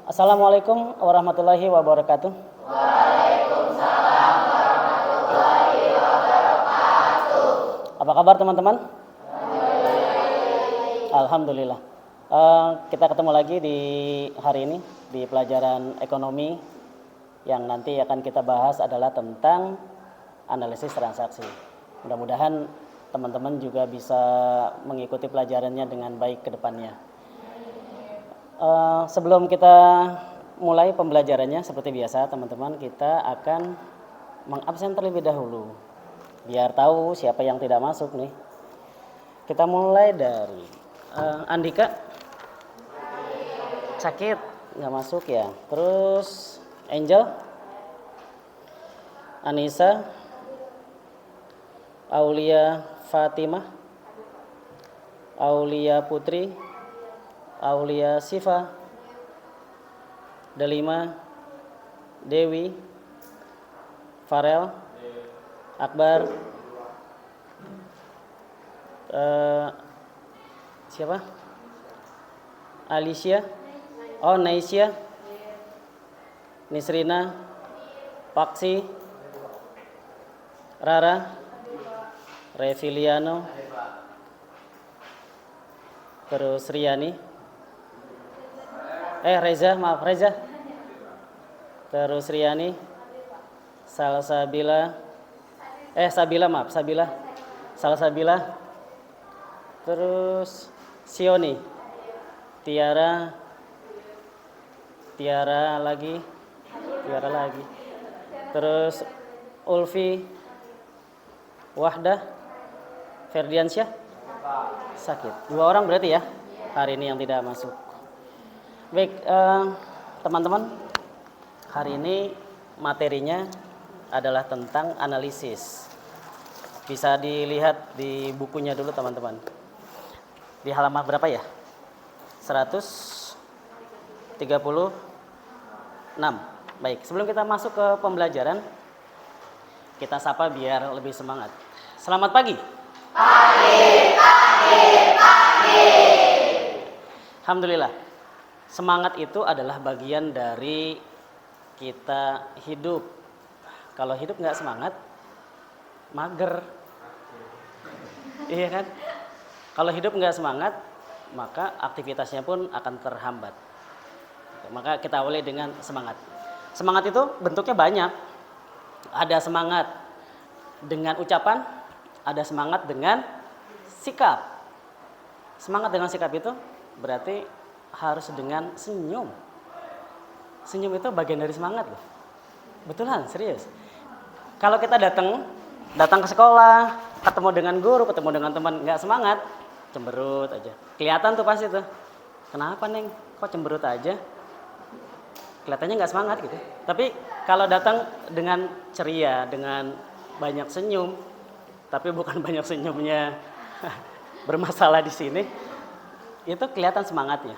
Assalamualaikum warahmatullahi wabarakatuh. Apa kabar teman-teman? Alhamdulillah. Kita ketemu lagi di hari ini di pelajaran ekonomi yang nanti akan kita bahas adalah tentang analisis transaksi. Mudah-mudahan teman-teman juga bisa mengikuti pelajarannya dengan baik ke depannya. Sebelum kita mulai pembelajarannya, seperti biasa teman-teman, kita akan mengabsen terlebih dahulu biar tahu siapa yang tidak masuk nih. Kita mulai dari Andika. Sakit, nggak masuk ya. Terus Angel, Anissa, Aulia Fatimah, Aulia Putri, Aulia Siva, Delima, Dewi, Farel, Akbar, siapa? Alicia, Naisya, Nisrina, Paksi, Rara, Reviliano, terus Riani, Reza, terus Riani, Salsabila, Salsabila, terus Sioni, Tiara lagi, terus Ulfi, Wahdah, Ferdiansyah, sakit. 2 orang berarti ya hari ini yang tidak masuk. Baik, teman-teman, hari ini materinya adalah tentang analisis. Bisa dilihat di bukunya dulu teman-teman. Di halaman berapa ya? 136. Baik, sebelum kita masuk ke pembelajaran, kita sapa biar lebih semangat. Selamat pagi. Pagi. Alhamdulillah. Semangat itu adalah bagian dari kita hidup. Kalau hidup nggak semangat, mager. Iya kan? Kalau hidup nggak semangat, maka aktivitasnya pun akan terhambat. Maka kita awali dengan semangat. Semangat itu bentuknya banyak. Ada semangat dengan ucapan, ada semangat dengan sikap. Semangat dengan sikap itu berarti harus dengan senyum. Senyum itu bagian dari semangat loh. Betulan, serius. Kalau kita datang ke sekolah, ketemu dengan guru, ketemu dengan teman, nggak semangat, cemberut aja. Kelihatan tuh pasti tuh. Kenapa Neng? Kok cemberut aja? Kelihatannya nggak semangat gitu. Tapi kalau datang dengan ceria, dengan banyak senyum, tapi bukan banyak senyumnya bermasalah di sini, itu kelihatan semangatnya.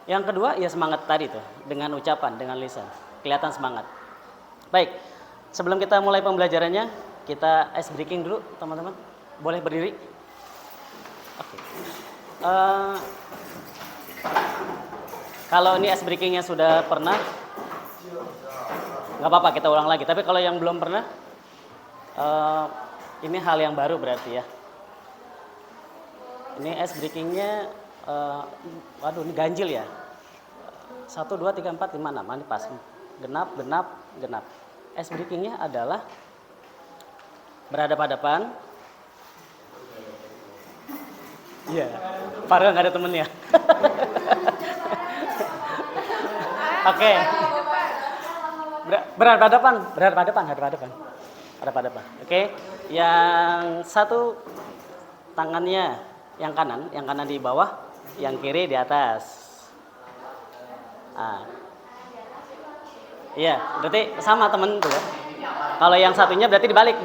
Yang kedua ya semangat tadi tuh, dengan ucapan, dengan lisan, kelihatan semangat. Baik, sebelum kita mulai pembelajarannya, kita ice breaking dulu teman-teman. Boleh berdiri? Oke. Kalau ini ice breakingnya sudah pernah, nggak apa-apa kita ulang lagi. Tapi kalau yang belum pernah, ini hal yang baru berarti ya. Ini ice breakingnya, waduh ini ganjil ya. 1, 2, 3, 4, 5, 6, ini pas. Genap. Ice breakingnya adalah berhadapan-hadapan. Iya, Farel nggak ada temennya. Oke. Berhadapan. Oke. Yang satu tangannya yang kanan di bawah, yang kiri di atas. Iya, berarti sama temen tuh ya. Kalau yang satunya berarti dibalik.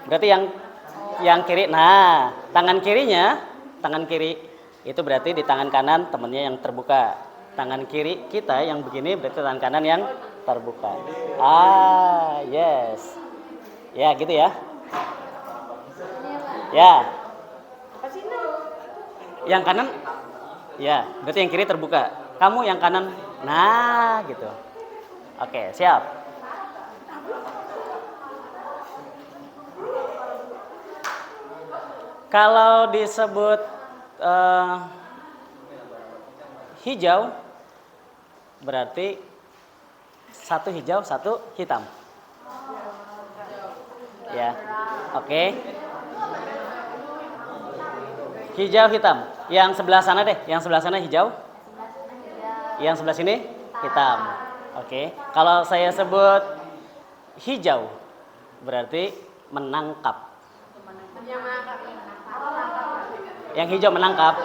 Berarti yang kiri. Nah, tangan kiri itu berarti di tangan kanan temennya yang terbuka. Tangan kiri kita yang begini berarti tangan kanan yang terbuka. Yes. Ya, gitu ya. Ya. Yang kanan Ya, berarti yang kiri terbuka. Kamu yang kanan. Nah, gitu. Oke, siap. Kalau disebut hijau, berarti satu hijau, satu hitam. Ya, oke. Hijau, hitam. Yang sebelah sana deh, yang sebelah sana hijau. Yang sebelah sini hitam. Oke. Kalau saya sebut hijau, berarti menangkap. Yang hijau menangkap.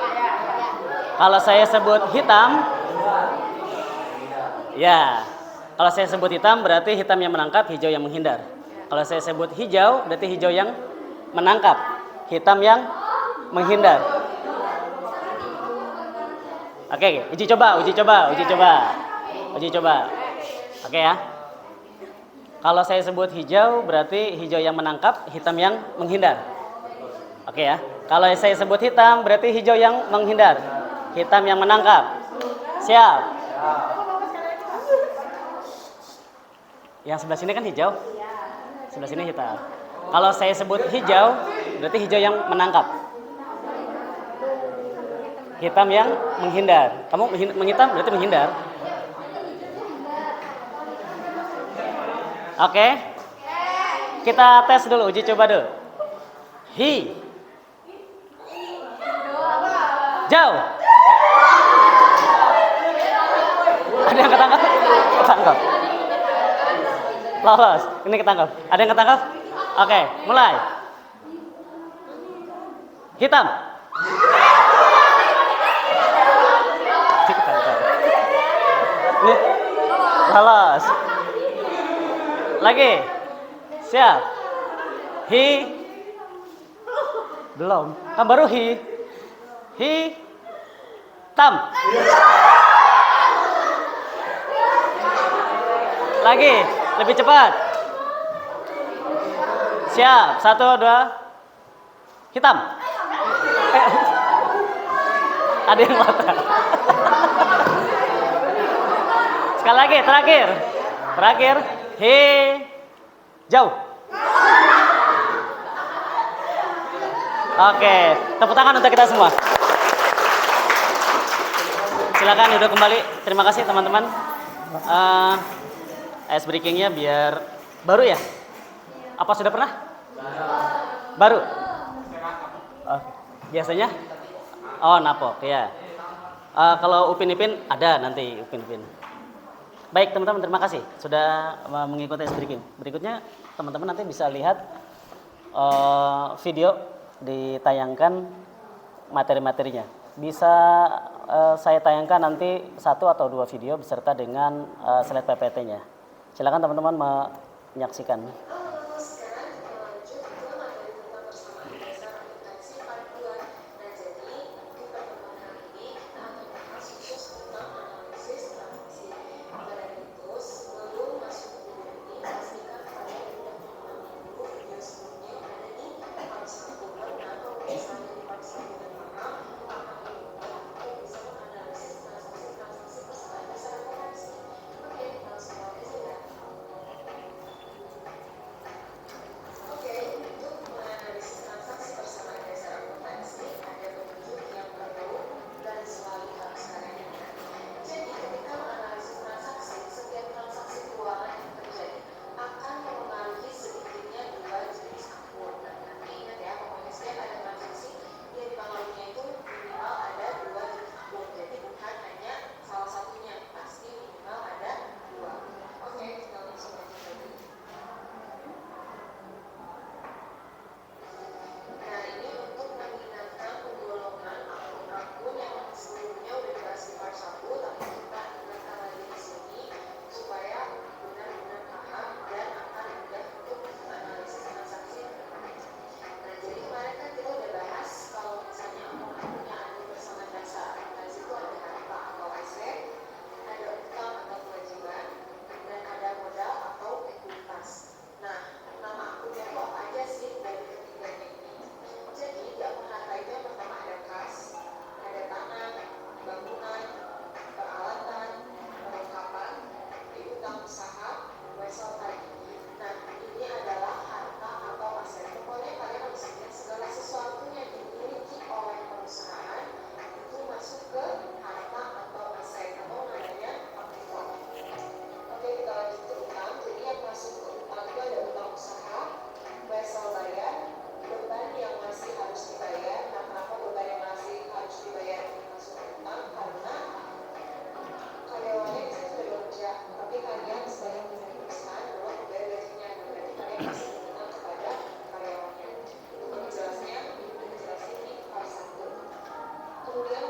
Kalau saya sebut hitam, ya. Kalau saya sebut hitam, berarti hitam yang menangkap, hijau yang menghindar. Kalau saya sebut hijau, berarti hijau yang menangkap, hitam yang menghindar. Oke, uji coba. Oke ya. Kalau saya sebut hijau, berarti hijau yang menangkap, hitam yang menghindar. Oke ya. Kalau saya sebut hitam, berarti hijau yang menghindar, hitam yang menangkap. Siap. Yang sebelah sini kan hijau, sebelah sini hitam. Kalau saya sebut hijau, berarti hijau yang menangkap, hitam yang menghindar. Kamu menghitam berarti menghindar. Oke. Kita tes dulu, uji coba dulu. Jauh. Ada yang ketangkap? Ketangkap. Lolos. Ini ketangkap. Ada yang ketangkap? Oke, mulai. Hitam. Ketangkap. Ini lolos. Lagi. Siap. Belum. Kan baru hitam. Lagi, lebih cepat. Siap, 1, 2. Hitam. Ada yang mata. Sekali lagi, terakhir. Jauh. Oke, tepuk tangan untuk kita semua. Silakan duduk kembali. Terima kasih teman-teman. Ice breakingnya biar baru ya? Apa sudah pernah? Baru. Biasanya? Oh, napok ya. Kalau Upin Ipin ada nanti Upin Ipin. Baik teman-teman, terima kasih sudah mengikuti ice breaking. Berikutnya teman-teman nanti bisa lihat video ditayangkan materi-materinya. Bisa saya tayangkan nanti 1 atau 2 video beserta dengan slide PPT-nya. Silakan teman-teman menyaksikan.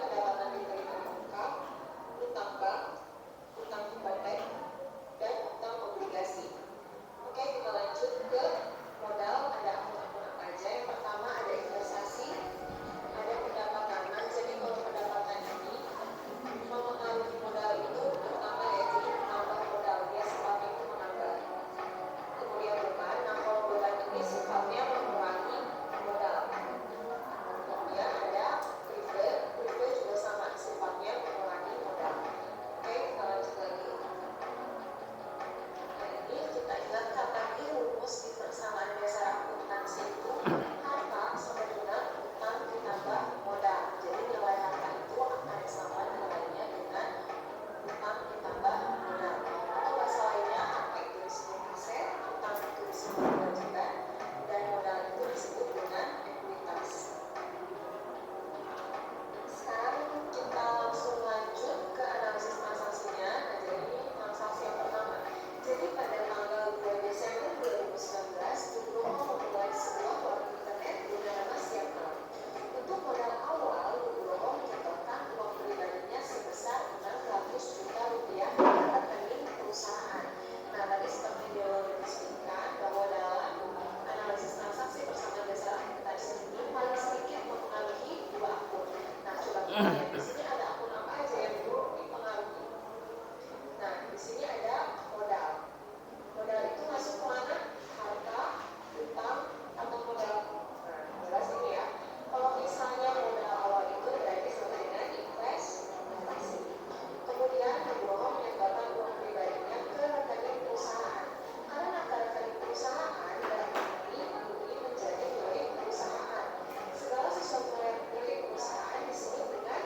pendapatan diterima lengkap, utang bank, utang hipotek, dan utang obligasi. Oke, kita lanjut ke modal. Ada akun-akun apa aja? Yang pertama ada investasi, ada pendapatan. Jadi kalau pendapatan ini mempengaruhi modal itu pertama ya, jadi menambah modal, dia sifatnya itu menambah. Kemudian beban, nah kalau beban ini sifatnya mengurangi modal. Kemudian ada preferred juga sama, sifatnya mengurangi modal. Oke, kita lanjut lagi. Nah ini kita ingatkan tadi rumus di persamaan dasar akuntansi itu harta sama dengan utang ditambah modal. Jadi nilai harta itu akan sama nilainya dengan utang ditambah modal. Atau bahasa lainnya harta itu disebut aset, utang itu disebut kewajiban, dan modal itu disebut dengan ekuitas. Sekarang kita langsung lanjut ke analisis transaksinya. Nah, jadi ini transaksi yang pertama. Jadi pada tanggal 2 Desember 2019, Nugroho memulai sebuah warung internet bernama Siapal. Untuk modal awal, Nugroho menyetorkan uang pribadinya sebesar 600 juta rupiah ke rekening perusahaan. Nah, tadi seperti disebutkan bahwa dalam analisis transaksi bersama dasar akuntansi ini paling sedikit mempengaruhi dua akun. Nah, coba kita lihat di sini ada akun apa aja yang dipengaruhi. Nah, di sini ada modal. Modal itu masuk ke mana? Harta, utang, atau modal. Nah, jelas ini ya. Kalau misalnya modal awal itu berarti sama dengan investasi. Kemudian Nugroho menyetorkan uang pribadinya ke rekening perusahaan. Karena ke rekening perusahaan berarti ini menjadi milik perusahaan. Segala sesuatu yang milik perusahaan disebut dengan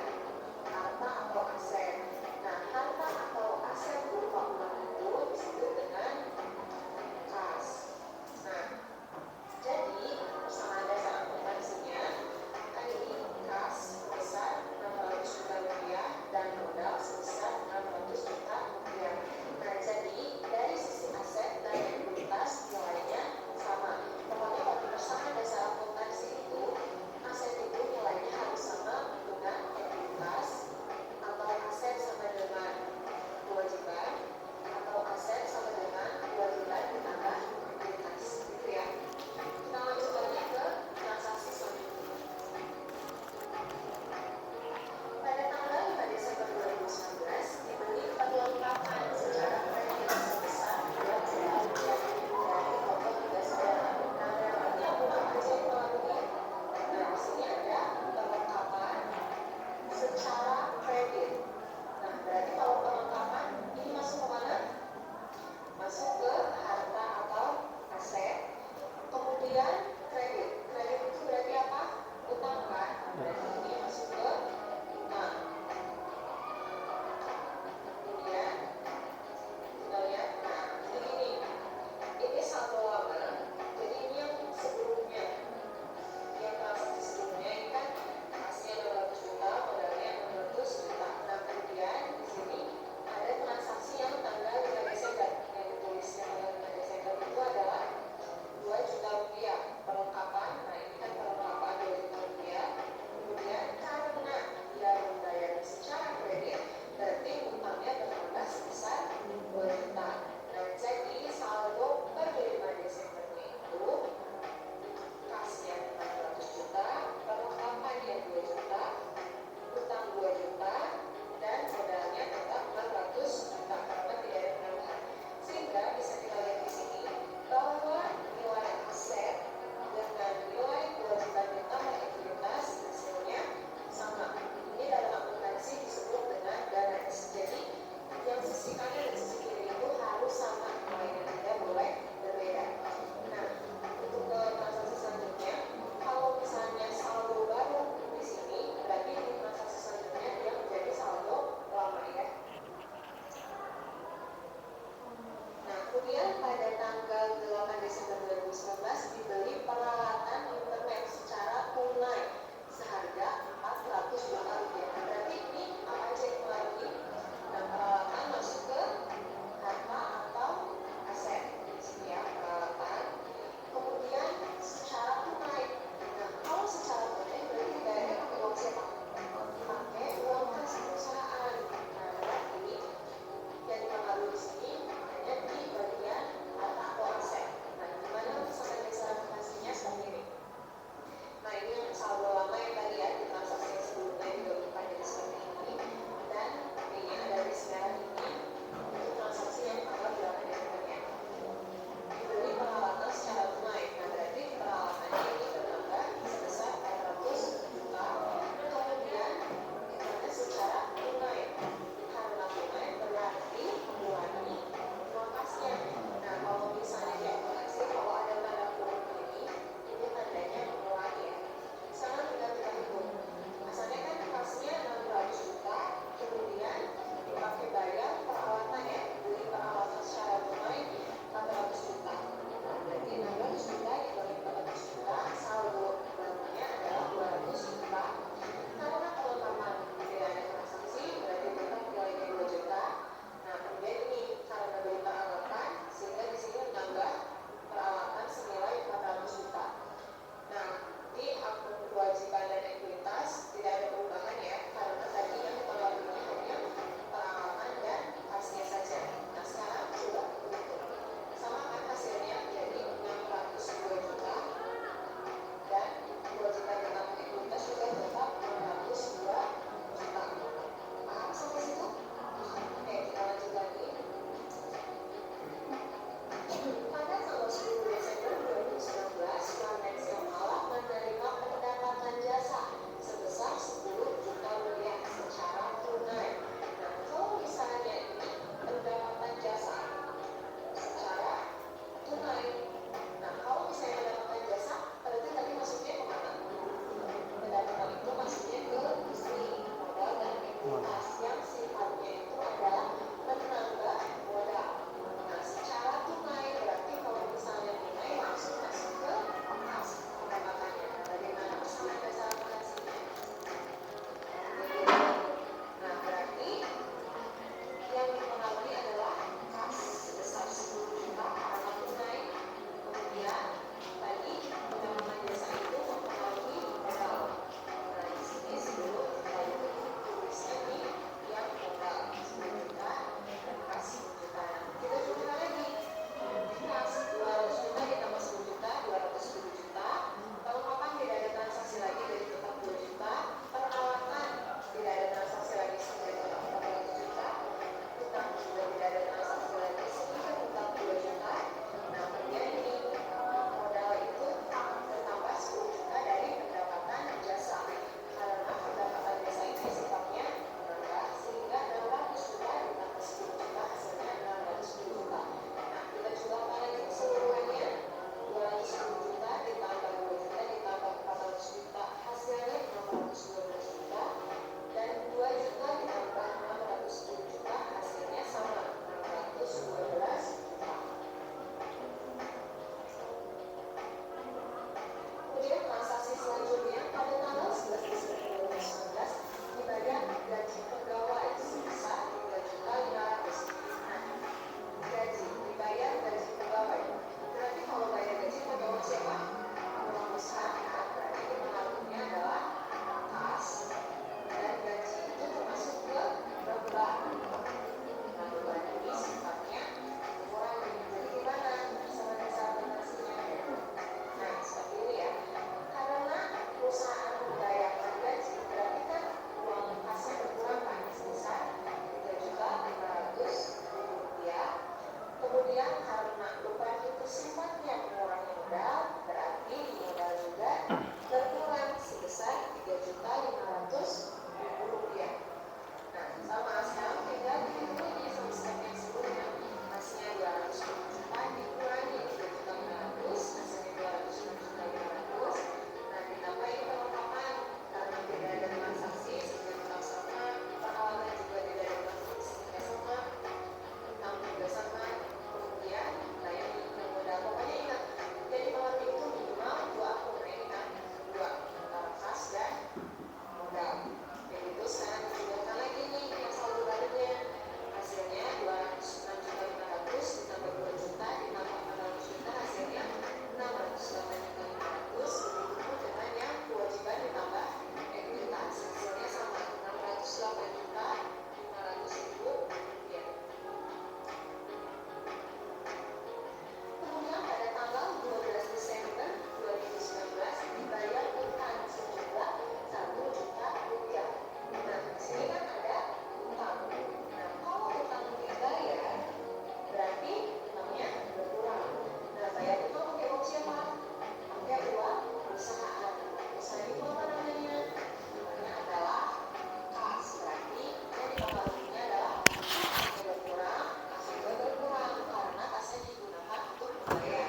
pengaruhnya adalah kasnya berkurang, kas juga berkurang karena kasnya digunakan untuk membayar.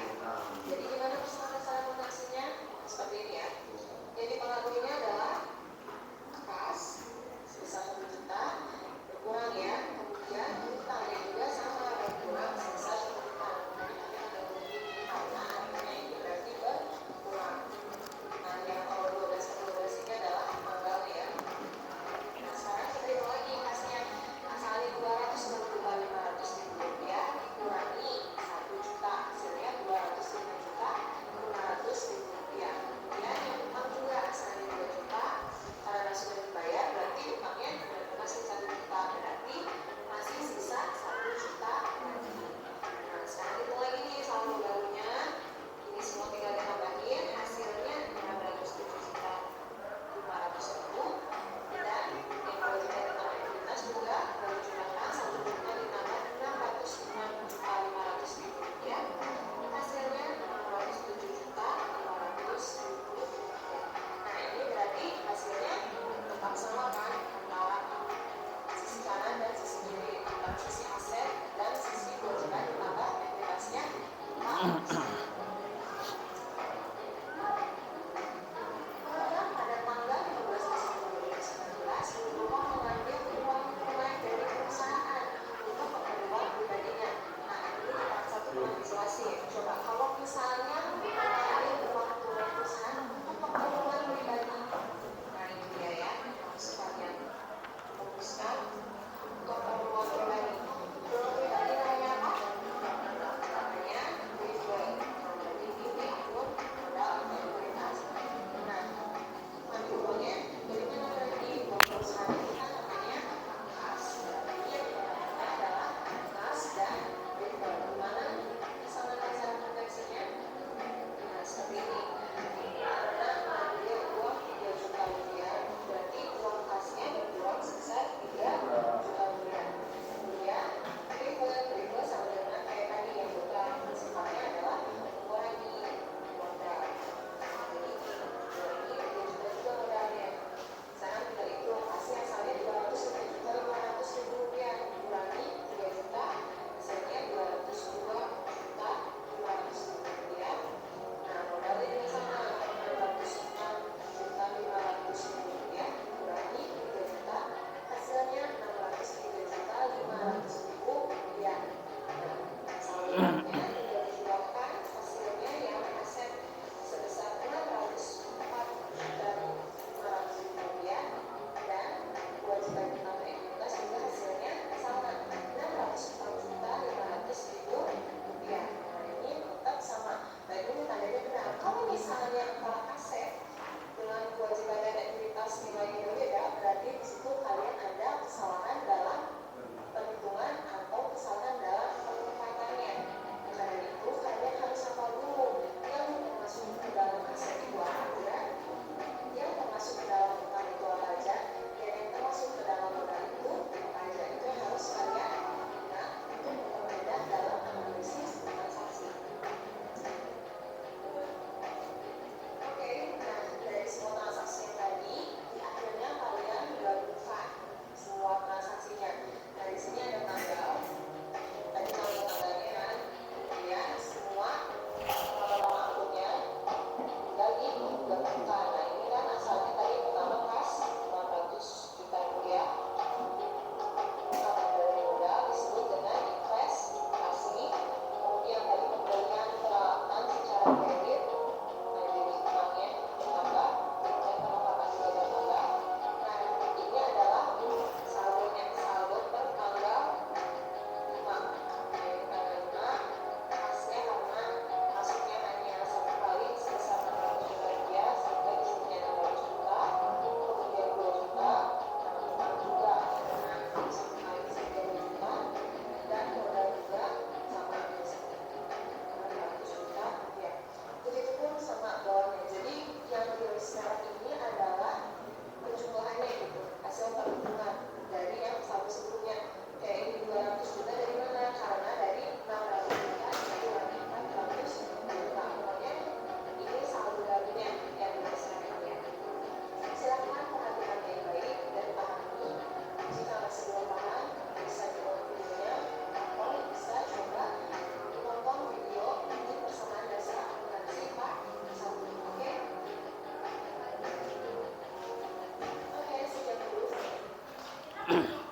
Jadi gimana cara lunaksinya? Seperti ini ya. Jadi pengaruhnya adalah kas sebesar 1 juta berkurang ya, kemudian hutangnya juga sama berkurang sebesar 1 juta. Nanti ada lebih karena harganya ini berarti berkurang. Nah yang kalau 12 ini adalah tanggal ya. Nah sekarang kita hitung lagi kasnya.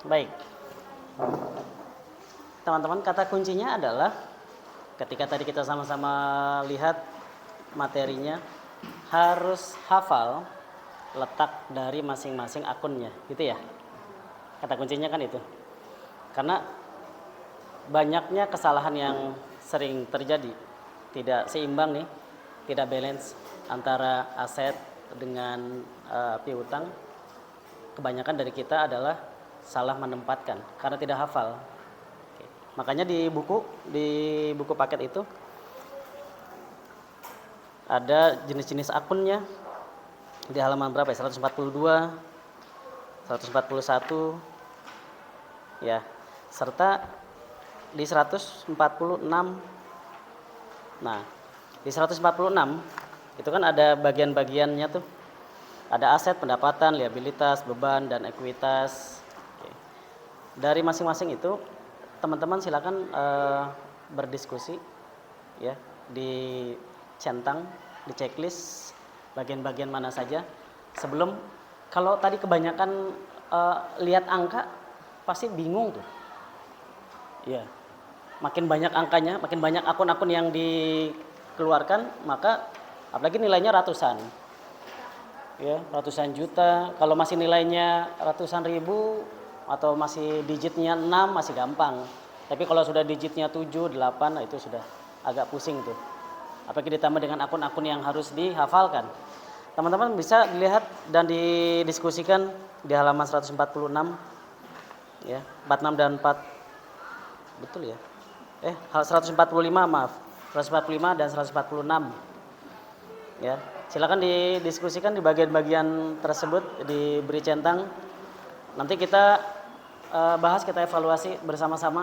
Baik. Teman-teman, kata kuncinya adalah ketika tadi kita sama-sama lihat materinya, harus hafal letak dari masing-masing akunnya, gitu ya. Kata kuncinya kan itu. Karena banyaknya kesalahan yang sering terjadi, tidak seimbang nih, tidak balance antara aset dengan piutang. Kebanyakan dari kita adalah salah menempatkan karena tidak hafal. Oke. Makanya di buku paket itu ada jenis-jenis akunnya di halaman berapa ya? 142, 141 ya, serta di 146. Nah, di 146 itu kan ada bagian-bagiannya tuh. Ada aset, pendapatan, liabilitas, beban, dan ekuitas. Oke. Dari masing-masing itu, teman-teman silakan berdiskusi ya, dicentang, di checklist bagian-bagian mana saja. Sebelum, kalau tadi kebanyakan lihat angka, pasti bingung tuh. Ya, makin banyak angkanya, makin banyak akun-akun yang dikeluarkan, maka apalagi nilainya ratusan. Ya, ratusan juta. Kalau masih nilainya ratusan ribu atau masih digitnya 6 masih gampang. Tapi kalau sudah digitnya 7, 8 itu sudah agak pusing tuh. Apalagi ditambah dengan akun-akun yang harus dihafalkan. Teman-teman bisa dilihat dan didiskusikan di halaman 146 ya, 46 dan 4. Betul ya? 145 maaf. 145 dan 146. Ya. Silakan didiskusikan di bagian-bagian tersebut, diberi centang. Nanti kita bahas, kita evaluasi bersama-sama.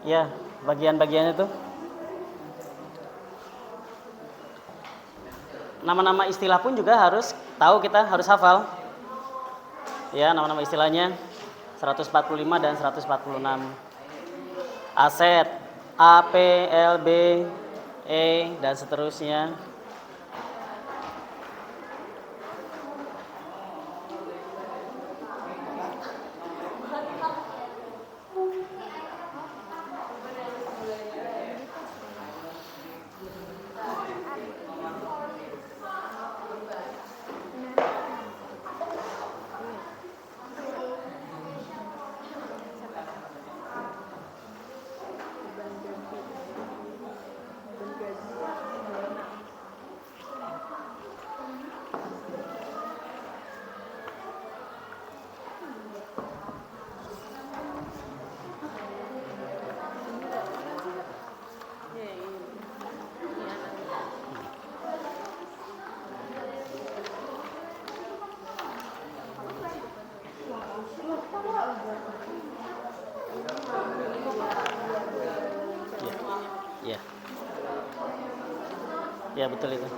Ya, bagian-bagian itu. Nama-nama istilah pun juga harus tahu, kita harus hafal. Ya, nama-nama istilahnya 145 dan 146. Aset A, P, L, B, E, dan seterusnya. Ya, ya betul itu.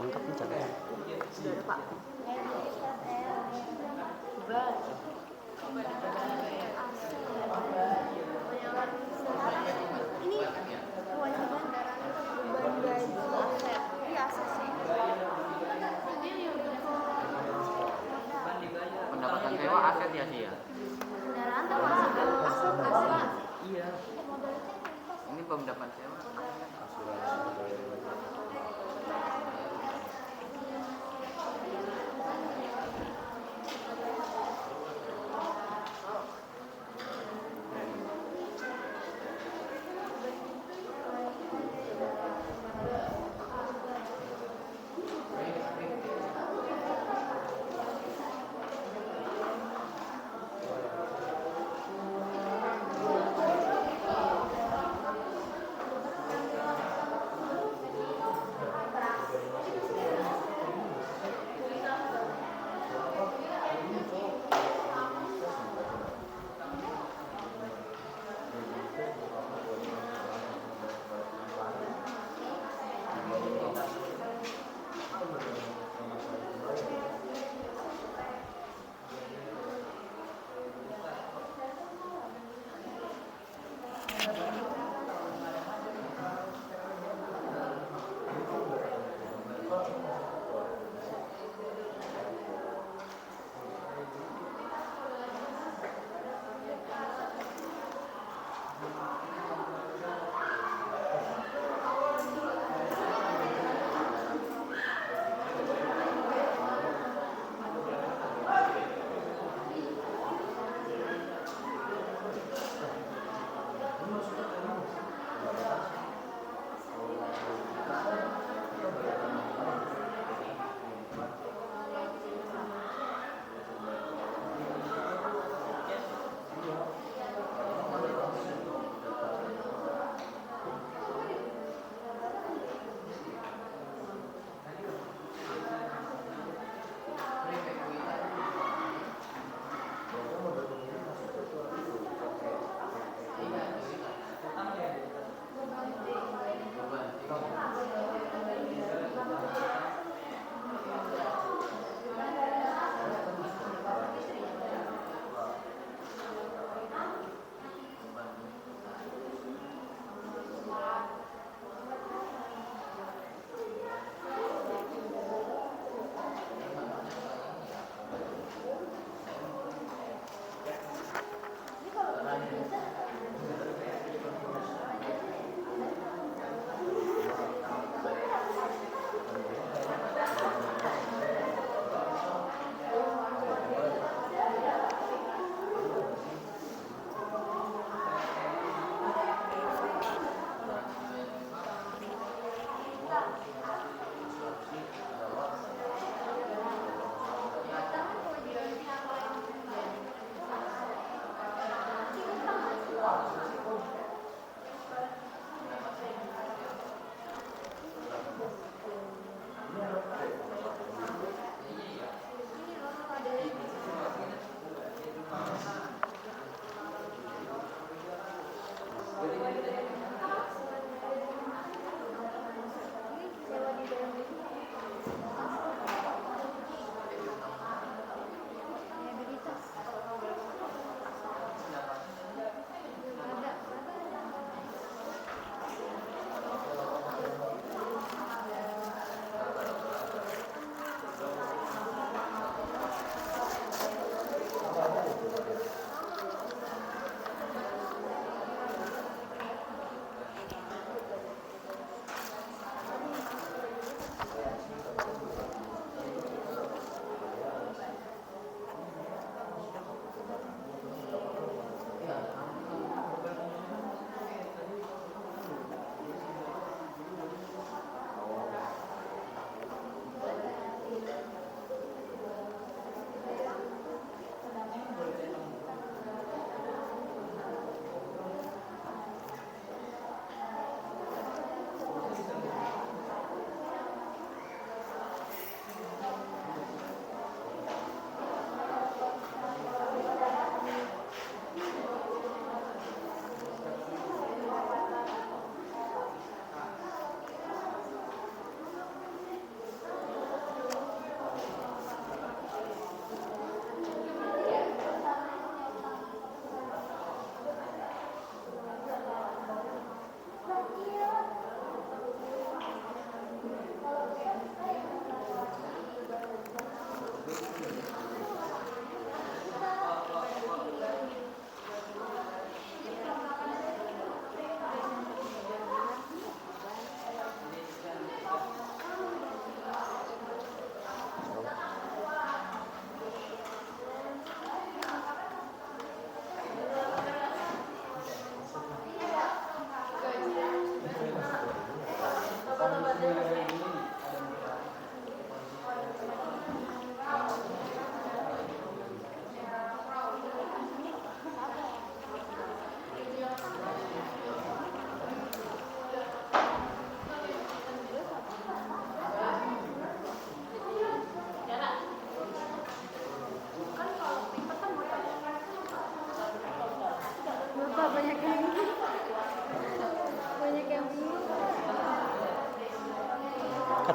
Lengkap nih catnya. Sudah ada Pak. Ini kewajiban beban gaji aset. Iya aset sih. Pendapatan sewa aset ya sih ya. Kendaraan termasuk aset. Iya. Ini pendapatan sewa.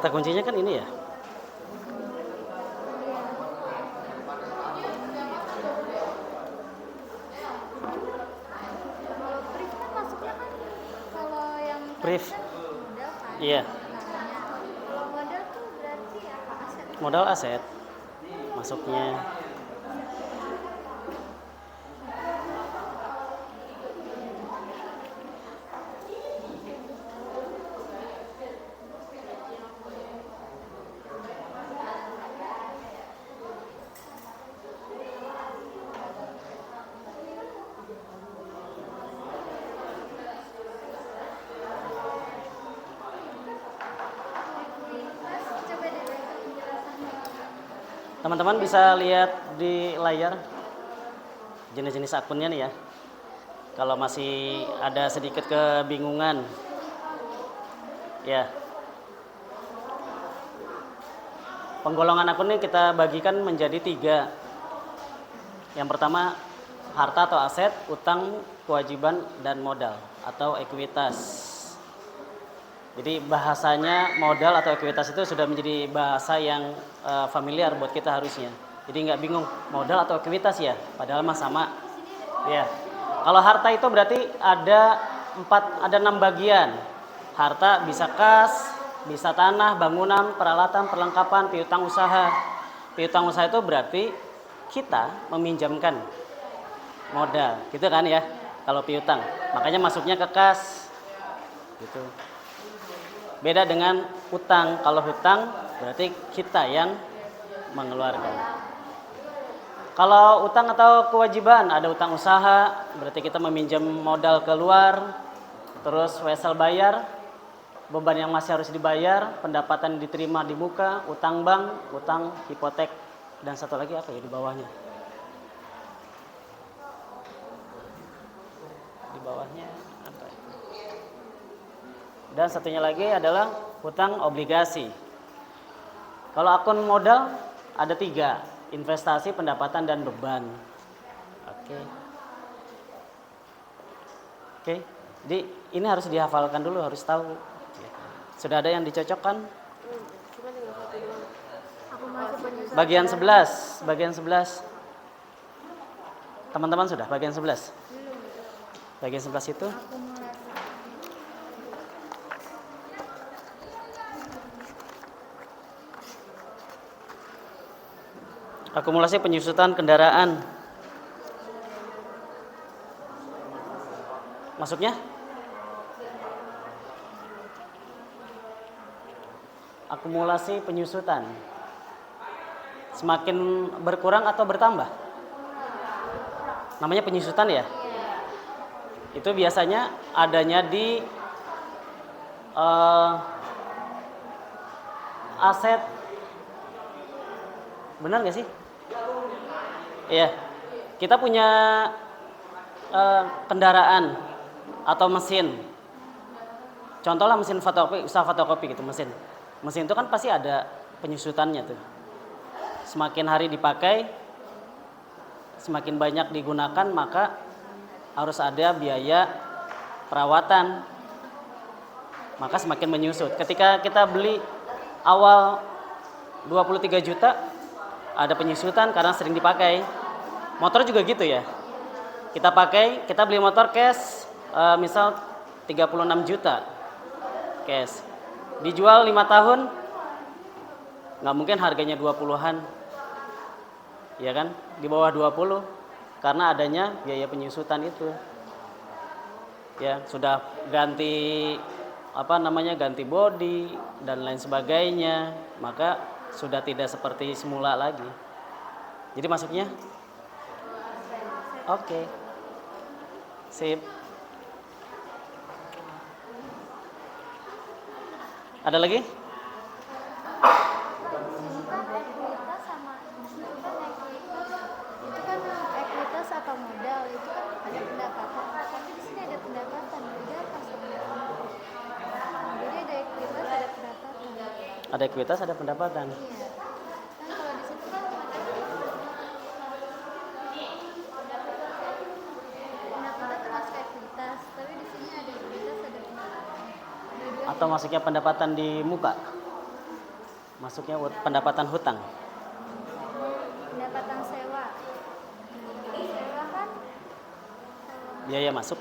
Kata kuncinya kan ini ya. Kalau brief kan masuknya kan kalau yang tadi Brief. kan modal kan. Iya. Namanya. Kalau modal tuh berarti apa aset? Modal aset masuknya. Mas, coba deh penjelasannya. Teman-teman bisa lihat di layar jenis-jenis akunnya nih ya. Kalau masih ada sedikit kebingungan, ya. Penggolongan akun ini kita bagikan menjadi 3. Yang pertama, harta atau aset, utang, kewajiban, dan modal atau ekuitas. Jadi bahasanya modal atau ekuitas itu sudah menjadi bahasa yang familiar buat kita harusnya. Jadi nggak bingung modal atau ekuitas ya, padahal mah sama. Ya. Kalau harta itu berarti ada 6 bagian. Harta bisa kas, bisa tanah, bangunan, peralatan, perlengkapan, piutang usaha. Piutang usaha itu berarti kita meminjamkan modal, gitu kan ya? Kalau piutang, makanya masuknya ke kas, gitu. Beda dengan hutang. Kalau hutang berarti kita yang mengeluarkan. Kalau utang atau kewajiban, ada utang usaha, berarti kita meminjam modal keluar, terus wesel bayar, beban yang masih harus dibayar, pendapatan diterima di muka, utang bank, utang hipotek, dan satu lagi apa ya di bawahnya? Di bawahnya apa itu? Dan satunya lagi adalah hutang obligasi. Kalau akun modal ada 3, investasi, pendapatan, dan beban. Oke. Oke, jadi ini harus dihafalkan dulu, harus tahu. Sudah ada yang dicocokkan? Cuma tinggal satu doang. Aku masih penyusunan. Bagian 11, bagian 11. Teman-teman sudah bagian 11? Bagian 11 itu Akumulasi. akumulasi penyusutan kendaraan. Masuknya? Akumulasi penyusutan. Semakin berkurang atau bertambah? Namanya penyusutan ya? Itu biasanya adanya di aset. Benar nggak sih? Iya. Kita punya kendaraan atau mesin. Contohnya mesin fotokopi, usaha fotokopi gitu mesin. Mesin itu kan pasti ada penyusutannya tuh. Semakin hari dipakai, semakin banyak digunakan, maka harus ada biaya perawatan. Maka semakin menyusut. Ketika kita beli awal 23 juta, ada penyusutan karena sering dipakai. Motor juga gitu ya. Kita pakai, kita beli motor cash, misal 36 juta cash. Dijual 5 tahun, nggak mungkin harganya 20-an. Ya kan? Di bawah 20 karena adanya biaya penyusutan itu. Ya, sudah ganti ganti bodi dan lain sebagainya, maka sudah tidak seperti semula lagi. Jadi masuknya? Oke. Sip. Ada lagi? Ekuitas sama itu kan ekuitas atau modal itu kan ada pendapatan, tapi di sini ada pendapatan, beda apa sebenarnya? Jadi ada ekuitas, ada pendapatan. Ada ekuitas, ada pendapatan. Iya. Kan kalau di situ kan pendapatan termasuk ekuitas, tapi di sini ada ekuitas, ada pendapatan. Atau masuknya pendapatan di muka? Masuknya pendapatan hutang. Pendapatan sewa. Sewa kan Biaya masuk.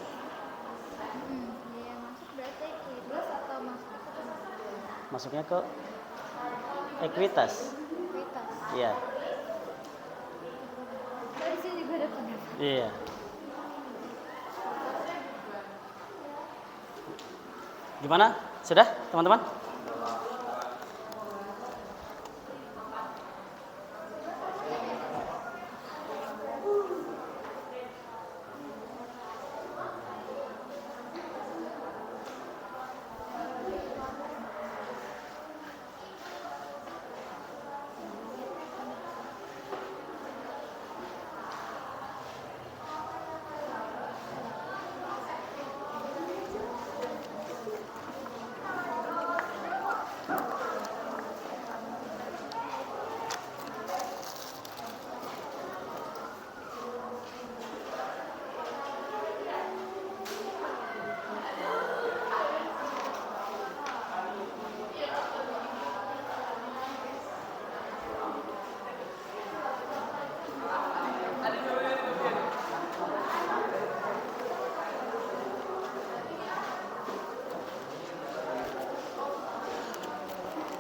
biaya masuk berarti ekuitas atau masuk ke Masuknya ke ekuitas. ekuitas. Iya. Di sini juga ada pendapatan. Iya. Gimana? Sudah, teman-teman?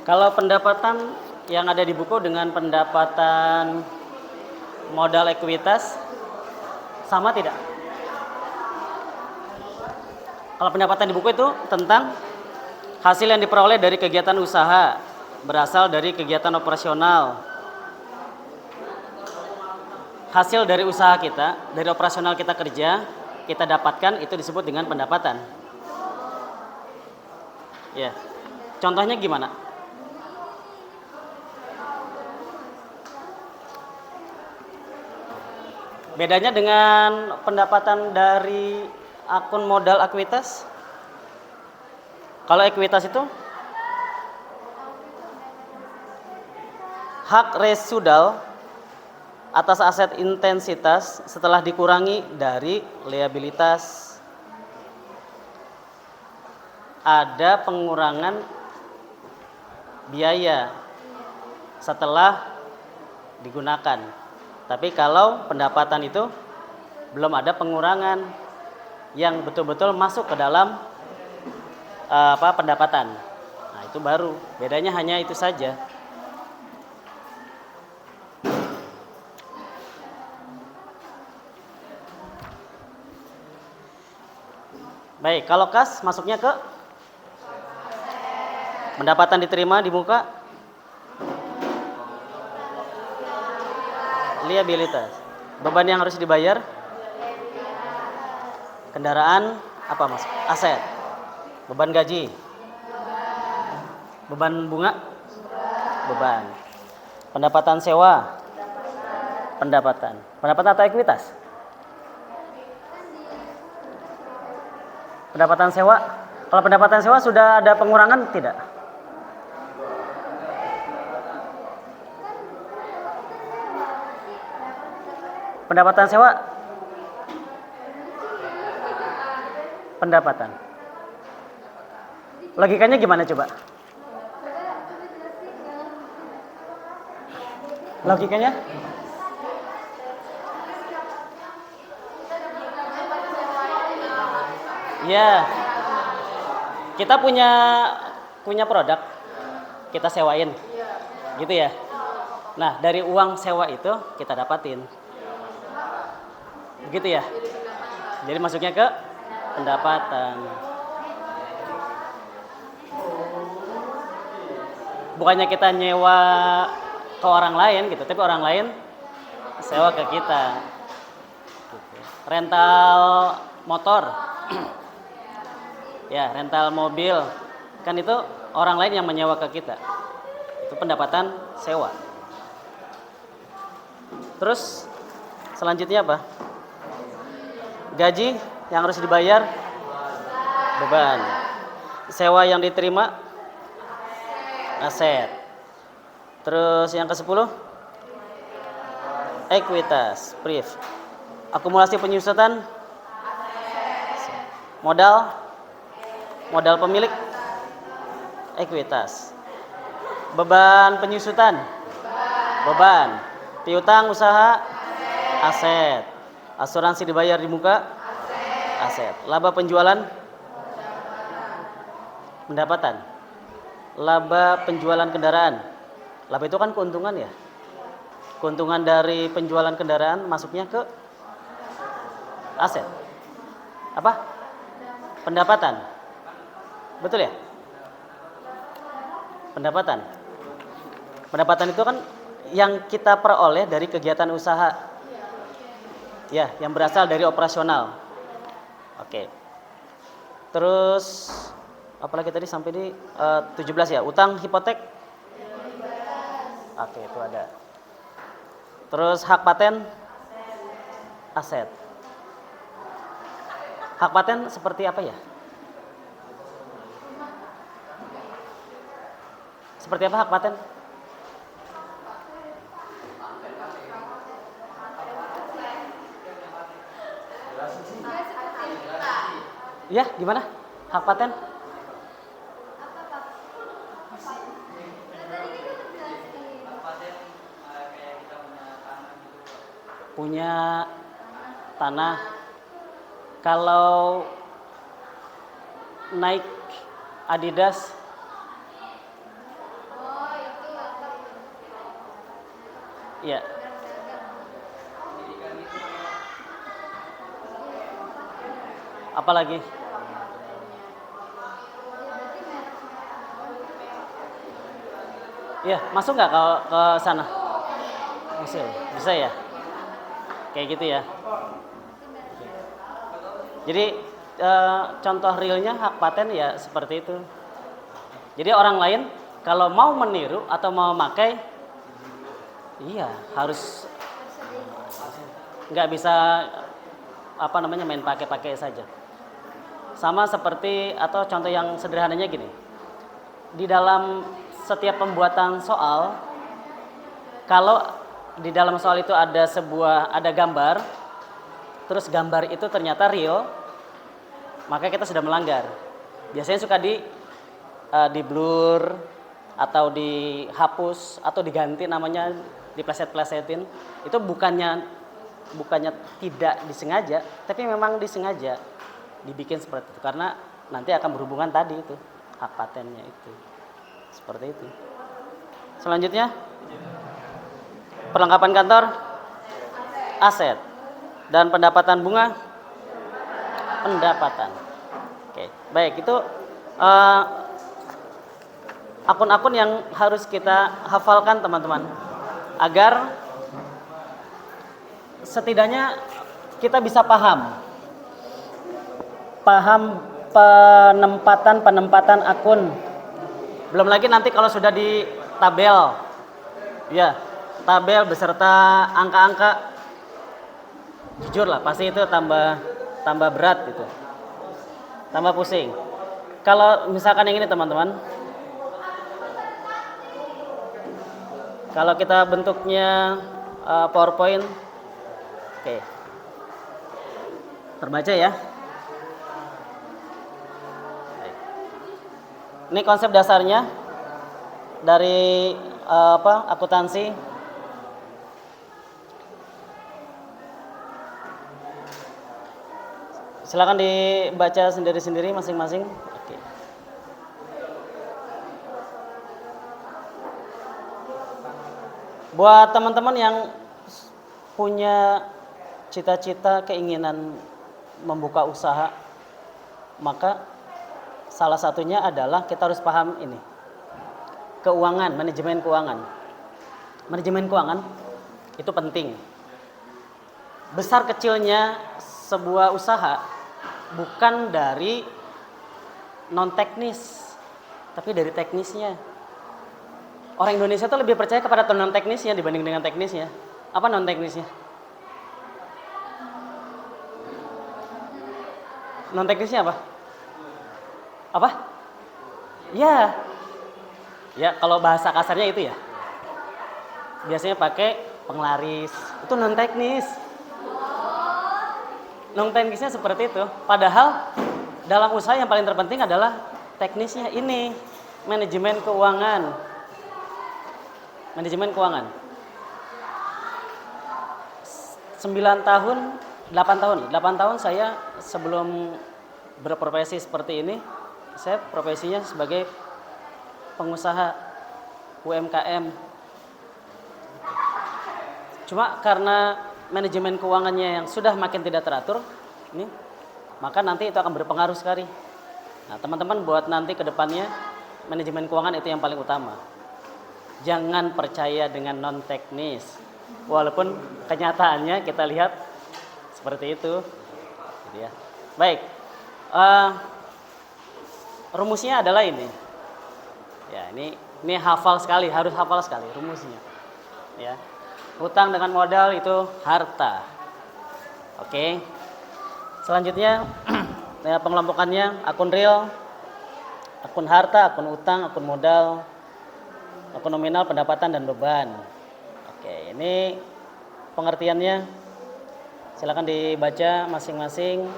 Kalau pendapatan yang ada di buku dengan pendapatan modal ekuitas sama tidak? Kalau pendapatan di buku itu tentang hasil yang diperoleh dari kegiatan usaha, berasal dari kegiatan operasional. Hasil dari usaha kita, dari operasional kita kerja, kita dapatkan itu disebut dengan pendapatan. Ya. Contohnya gimana? Bedanya dengan pendapatan dari akun modal ekuitas? Kalau ekuitas itu hak residual atas aset intensitas setelah dikurangi dari liabilitas. Ada pengurangan biaya setelah digunakan. Tapi kalau pendapatan itu belum ada pengurangan yang betul-betul masuk ke dalam pendapatan. Nah, itu baru. Bedanya hanya itu saja. Baik, kalau kas masuknya ke pendapatan diterima di muka liabilitas. Beban yang harus dibayar? Kendaraan apa mas? Aset. Beban gaji? Beban bunga? Beban. Pendapatan sewa? Pendapatan. Pendapatan atau ekuitas? Pendapatan sewa? Kalau pendapatan sewa sudah ada pengurangan tidak? Pendapatan sewa? Pendapatan. Logikanya gimana coba? Logikanya? Ya. Kita punya produk, kita sewain. Gitu ya. Nah, dari uang sewa itu kita dapatin. Begitu ya. Jadi masuknya ke pendapatan. Bukannya kita nyewa ke orang lain gitu, tapi orang lain sewa ke kita. Gitu. Rental motor, ya rental mobil, kan itu orang lain yang menyewa ke kita. Itu pendapatan sewa. Terus selanjutnya apa? Gaji yang harus dibayar, beban. Sewa yang diterima, aset. Terus yang ke-10, ekuitas, priv. Akumulasi penyusutan, modal pemilik, ekuitas. Beban penyusutan? Beban. Piutang usaha? Aset. Asuransi dibayar di muka? Aset. Laba penjualan? Pendapatan. Laba penjualan kendaraan. Laba itu kan keuntungan ya. Keuntungan dari penjualan kendaraan masuknya ke aset. Apa? Pendapatan. Betul ya? Pendapatan. Pendapatan itu kan yang kita peroleh dari kegiatan usaha. Ya, yang berasal dari operasional. Oke. Terus apalagi tadi sampai di 17 ya, utang hipotek. Oke, itu ada. Terus hak paten, aset. Hak paten seperti apa ya? Seperti apa hak paten? Ya, gimana? Hak paten? Punya tanah. Kalau naik Adidas, ya. Apalagi? Iya, masuk nggak ke sana? Masuk, bisa ya? Kayak gitu ya. Jadi contoh realnya hak paten ya seperti itu. Jadi orang lain kalau mau meniru atau mau memakai, iya harus, nggak bisa main pakai-pakai saja. Sama seperti atau contoh yang sederhananya gini. Di dalam setiap pembuatan soal, kalau di dalam soal itu ada gambar, terus gambar itu ternyata real, maka kita sudah melanggar. Biasanya suka di blur atau dihapus atau diganti namanya, dipleset-plesetin. Itu bukannya tidak disengaja, tapi memang disengaja dibikin seperti itu karena nanti akan berhubungan tadi itu hak patennya itu. Seperti itu. Selanjutnya, perlengkapan kantor, aset. Dan pendapatan bunga, pendapatan. Oke, baik, itu akun-akun yang harus kita hafalkan teman-teman, agar setidaknya kita bisa paham penempatan akun. Belum lagi nanti kalau sudah di tabel, ya tabel beserta angka-angka, jujur lah pasti itu tambah berat gitu, tambah pusing. Kalau misalkan yang ini teman-teman, kalau kita bentuknya PowerPoint, oke, terbaca ya. Ini konsep dasarnya dari akuntansi. Silakan dibaca sendiri-sendiri masing-masing. Oke. Buat teman-teman yang punya cita-cita keinginan membuka usaha, maka salah satunya adalah kita harus paham ini. Keuangan, manajemen keuangan. Manajemen keuangan itu penting. Besar kecilnya sebuah usaha bukan dari non teknis, tapi dari teknisnya. Orang Indonesia tuh lebih percaya kepada non teknisnya dibanding dengan teknisnya. Apa non teknisnya? Non teknisnya apa? Apa? Ya. Ya, kalau bahasa kasarnya itu ya. Biasanya pakai penglaris. Itu non teknis. Non teknisnya seperti itu. Padahal dalam usaha yang paling terpenting adalah teknisnya ini, manajemen keuangan. Manajemen keuangan. 9 tahun, 8 tahun saya sebelum berprofesi seperti ini, saya profesinya sebagai pengusaha UMKM. Cuma karena manajemen keuangannya yang sudah makin tidak teratur, ini, maka nanti itu akan berpengaruh sekali. Nah, teman-teman buat nanti ke depannya, manajemen keuangan itu yang paling utama. Jangan percaya dengan non teknis. Walaupun kenyataannya kita lihat seperti itu. Gitu ya. Baik. Rumusnya adalah ini. Ya, ini hafal sekali, harus hafal sekali rumusnya. Ya. Hutang dengan modal itu harta. Oke. Selanjutnya ya, pengelompokannya akun real, akun harta, akun utang, akun modal, akun nominal, pendapatan dan beban. Oke, ini pengertiannya silakan dibaca masing-masing.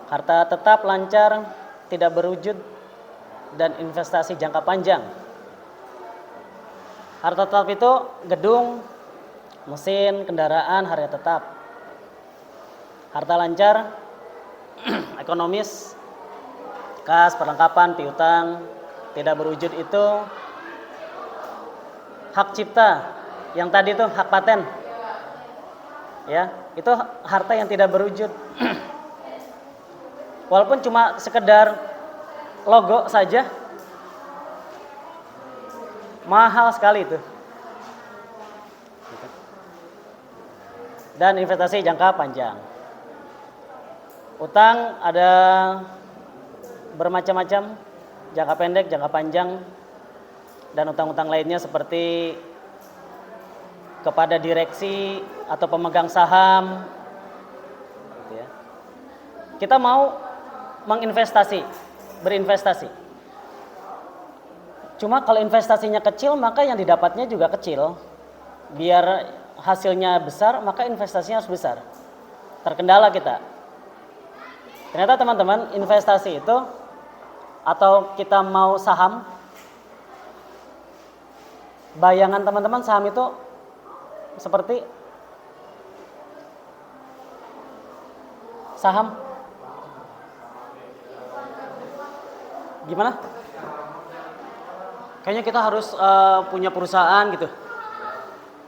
Harta tetap, lancar, tidak berwujud, dan investasi jangka panjang. Harta tetap itu gedung, mesin, kendaraan, harga tetap. Harta lancar, ekonomis, kas, perlengkapan, piutang. Tidak berwujud itu hak cipta, yang tadi itu hak paten. Ya, itu harta yang tidak berwujud. Walaupun cuma sekedar logo saja, mahal sekali itu. Dan investasi jangka panjang. Utang ada bermacam-macam, jangka pendek, jangka panjang, dan utang-utang lainnya seperti kepada direksi atau pemegang saham. Gitu ya. Kita mau berinvestasi. Cuma kalau investasinya kecil, maka yang didapatnya juga kecil. Biar hasilnya besar, maka investasinya harus besar. Terkendala kita. Ternyata teman-teman, investasi itu atau kita mau saham, bayangan teman-teman saham itu seperti saham gimana? Kayaknya kita harus punya perusahaan gitu,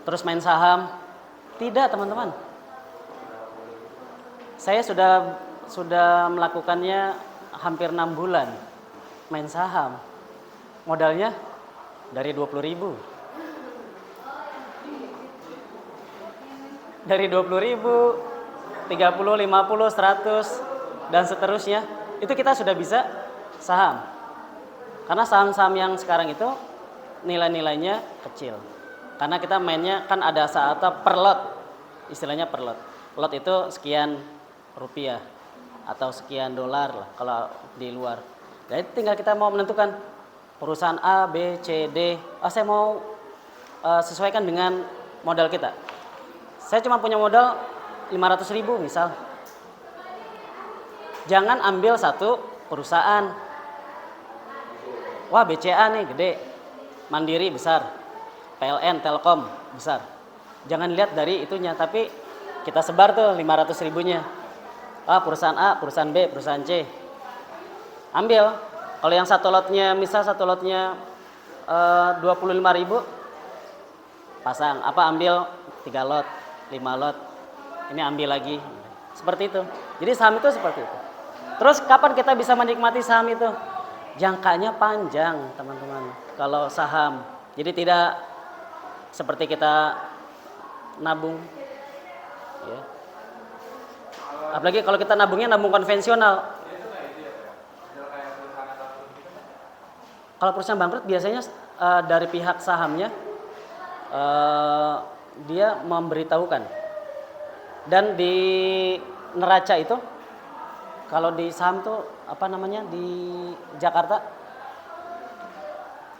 terus main saham. Tidak, teman-teman. Saya sudah melakukannya hampir 6 bulan main saham. Modalnya dari 20.000. Dari 20.000, 30, 50, 100 dan seterusnya. Itu kita sudah bisa saham. Karena saham-saham yang sekarang itu nilai-nilainya kecil. Karena kita mainnya kan ada saatnya per lot. Istilahnya per lot. Lot itu sekian rupiah atau sekian dolar lah kalau di luar. Jadi tinggal kita mau menentukan perusahaan A, B, C, D. Saya mau sesuaikan dengan modal kita. Saya cuma punya modal 500.000 misal. Jangan ambil satu perusahaan. Wah, BCA nih gede, Mandiri besar, PLN, Telkom besar. Jangan lihat dari itunya, tapi kita sebar tuh 500.000-nya. Perusahaan A, perusahaan B, perusahaan C. Ambil. Kalau yang satu lotnya, misal satu lotnya 25.000, pasang. Ambil 3 lot, 5 lot. Ini ambil lagi. Seperti itu. Jadi saham itu seperti itu. Terus kapan kita bisa menikmati saham itu? Jangkanya panjang, teman-teman. Kalau saham. Jadi tidak seperti kita nabung. Ya. Apalagi kalau kita nabungnya nabung konvensional. Kalau perusahaan bangkrut biasanya dari pihak sahamnya dia memberitahukan. Dan di neraca itu, kalau di saham tuh di Jakarta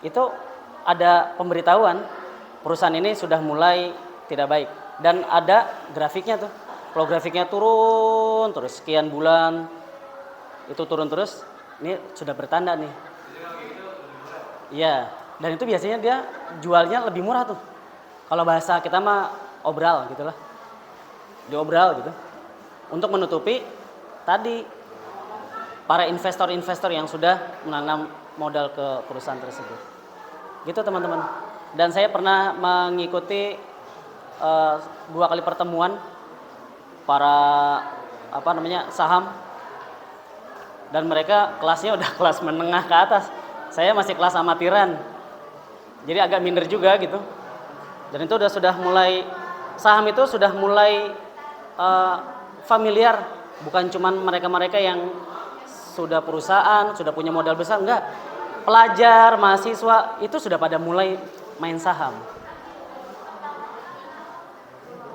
itu ada pemberitahuan perusahaan ini sudah mulai tidak baik. Dan ada grafiknya tuh. Kalau grafiknya turun terus sekian bulan itu turun terus, ini sudah bertanda nih. Iya, Dan itu biasanya dia jualnya lebih murah tuh. Kalau bahasa kita mah obral gitu lah. Diobral gitu. Untuk menutupi tadi para investor-investor yang sudah menanam modal ke perusahaan tersebut. Gitu teman-teman. Dan saya pernah mengikuti 2 kali pertemuan para saham, dan mereka kelasnya udah kelas menengah ke atas. Saya masih kelas amatiran. Jadi agak minder juga gitu. Dan itu sudah mulai saham itu sudah mulai familiar, bukan cuman mereka-mereka yang sudah perusahaan, sudah punya modal besar, enggak. Pelajar, mahasiswa itu sudah pada mulai main saham.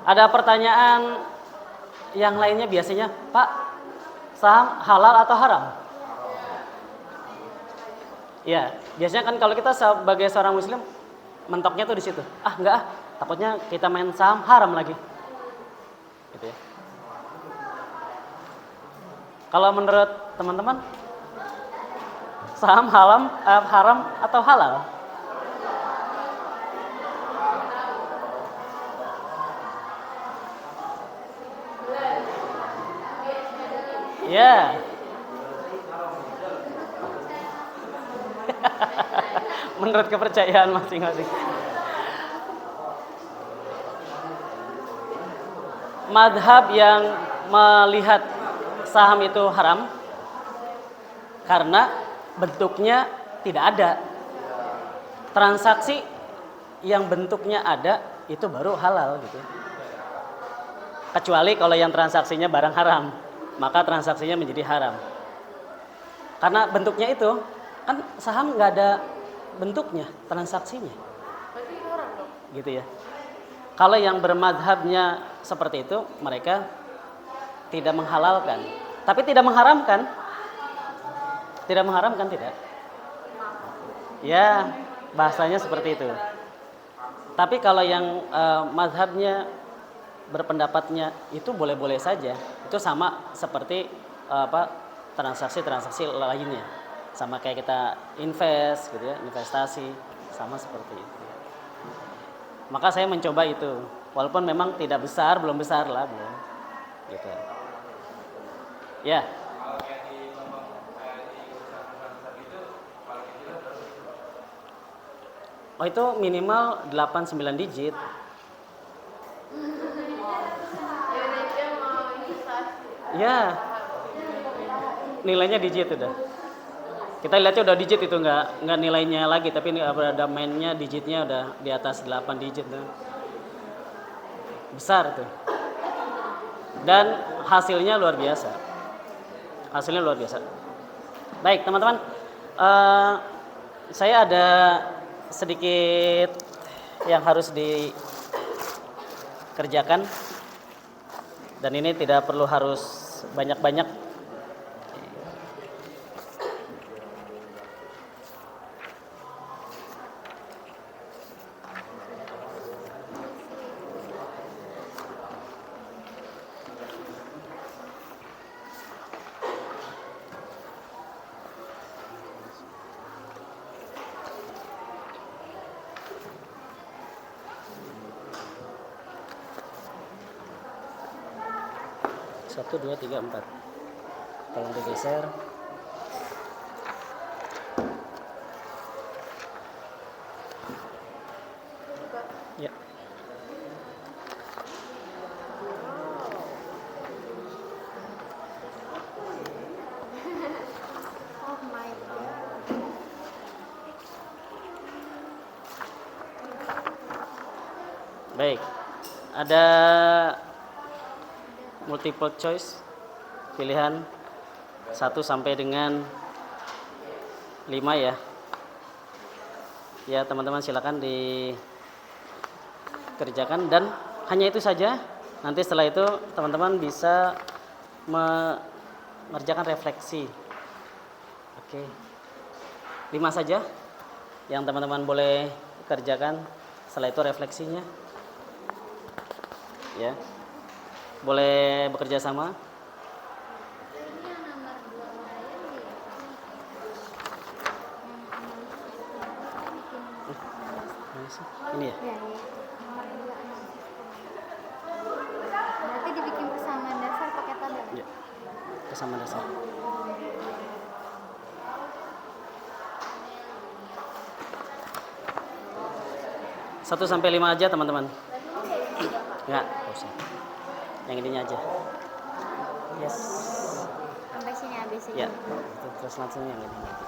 Ada pertanyaan yang lainnya biasanya, Pak, saham halal atau haram? Ya, biasanya kan kalau kita sebagai seorang muslim mentoknya tuh di situ. Ah, enggak ah, takutnya kita main saham haram lagi. Gitu ya. Kalau menurut teman-teman, saham haram atau halal? Ya. Menurut kepercayaan masing-masing. Madhab yang melihat saham itu haram karena bentuknya tidak ada. Transaksi yang bentuknya ada itu baru halal gitu. Kecuali kalau yang transaksinya barang haram, maka transaksinya menjadi haram. Karena bentuknya itu kan saham nggak ada bentuknya, transaksinya. Berarti haram dong. Gitu ya. Kalau yang bermadhabnya seperti itu, mereka tidak menghalalkan, tapi tidak mengharamkan. Tidak mengharamkan, tidak. Ya, bahasanya seperti itu. Tapi kalau yang madhabnya berpendapatnya itu boleh-boleh saja. Itu sama seperti transaksi-transaksi lainnya. Sama kayak kita invest gitu ya, investasi, sama seperti itu. Maka saya mencoba itu, walaupun memang tidak besar, belum besar lah, belum. Gitu. Ya. Oh, itu minimal 8-9 digit. Ya. Nilainya digit udah. Kita lihatnya udah digit itu, nggak nilainya lagi, tapi ini ada mainnya digitnya udah di atas 8 digit tuh. Besar tuh. Dan hasilnya luar biasa. Hasilnya luar biasa. Baik teman-teman, saya ada sedikit yang harus dikerjakan, dan ini tidak perlu harus banyak-banyak. Satu, dua, tiga, empat. Tolong digeser. Ya. Oh my god. Baik. Ada multiple choice, pilihan 1 sampai dengan 5 ya. Ya teman-teman silakan dikerjakan, dan hanya itu saja. Nanti setelah itu teman-teman bisa mengerjakan refleksi. Oke. 5 saja yang teman-teman boleh kerjakan, setelah itu refleksinya. Ya. Boleh bekerja sama. Ini yang nomor 2 Brian dia. Yang analisis bikin Ini ya. Ya, iya. Nomor 2 analisis penggunaan. Berarti dibikin persamaan dasar pakai tabel. Ya. Kesamaan dasar. Satu sampai 5 aja teman-teman. Enggak usah. Yang ininya aja. Yes. Sampai sini habis ini. Ya. Terus langsung yang ini aja.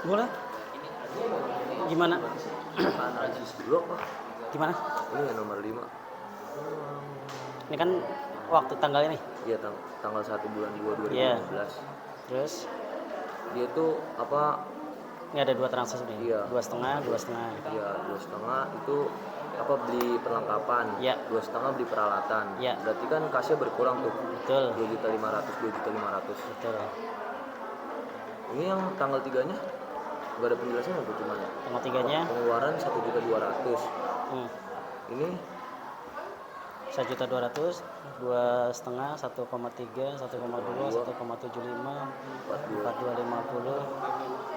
Boleh. Gimana? Analisis blok Pak. Gimana? Ini yang nomor 5. Ini kan waktu tanggal ini. Iya, tanggal 1 bulan 2 Iya. 2015. Terus Dia tuh apa? ini ada 2 transaksi nih. Iya. 2,5, 2,5. Ya 2,5 itu apa, beli perlengkapan. Iya. 2,5 beli peralatan. Iya. Berarti kan kasnya berkurang tuh. Betul. 2.500.000, 2.500.000. Betul. Ini yang tanggal 3-nya nggak ada penjelasan apa cuman Tanggal 3-nya pengeluaran 1.200.000. Ini 1.200.000, 2,5, 1,3, 1,2, 1,75, 4250.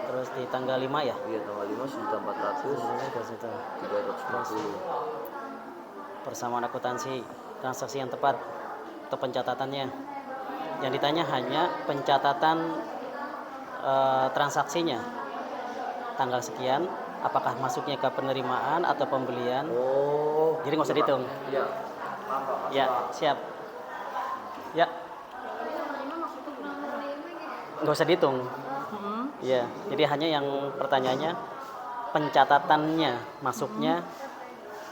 Terus di tanggal 5 ya? iya tanggal 5 1.400.000, Terus itu 350. persamaan akuntansi transaksi yang tepat atau pencatatannya. Yang ditanya hanya pencatatan transaksinya. Tanggal sekian, apakah masuknya ke penerimaan atau pembelian? Oh, Jadi nggak usah dihitung. iya. Paham, Pak. Ya, siap. Ya, nggak usah dihitung. Ya, jadi hanya yang pertanyaannya pencatatannya masuknya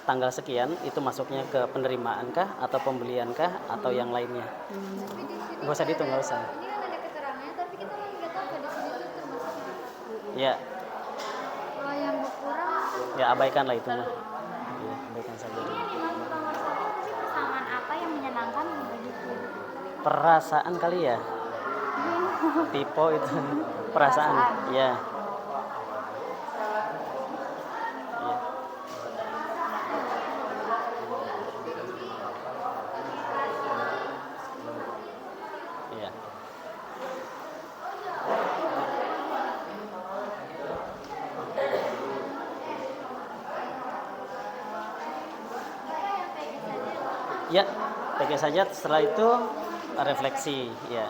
tanggal sekian itu masuknya ke penerimaan kah atau pembelian kah atau yang lainnya. Tapi di sini Nggak usah dihitung, nggak usah. ini kan ada keterangannya, tapi kita kan nggak tahu di sini tuh termasuknya apa. Ya, Kalau yang berkurang ya abaikan lah itu mah. Ya, abaikan saja. Ini yang dimaksud nomor 1 sih persamaan apa yang menyenangkan begitu. Perasaan kali ya. Tipe itu perasaan. Ya. Ya. Iya. Ya, pakai saja. Setelah itu refleksi, ya.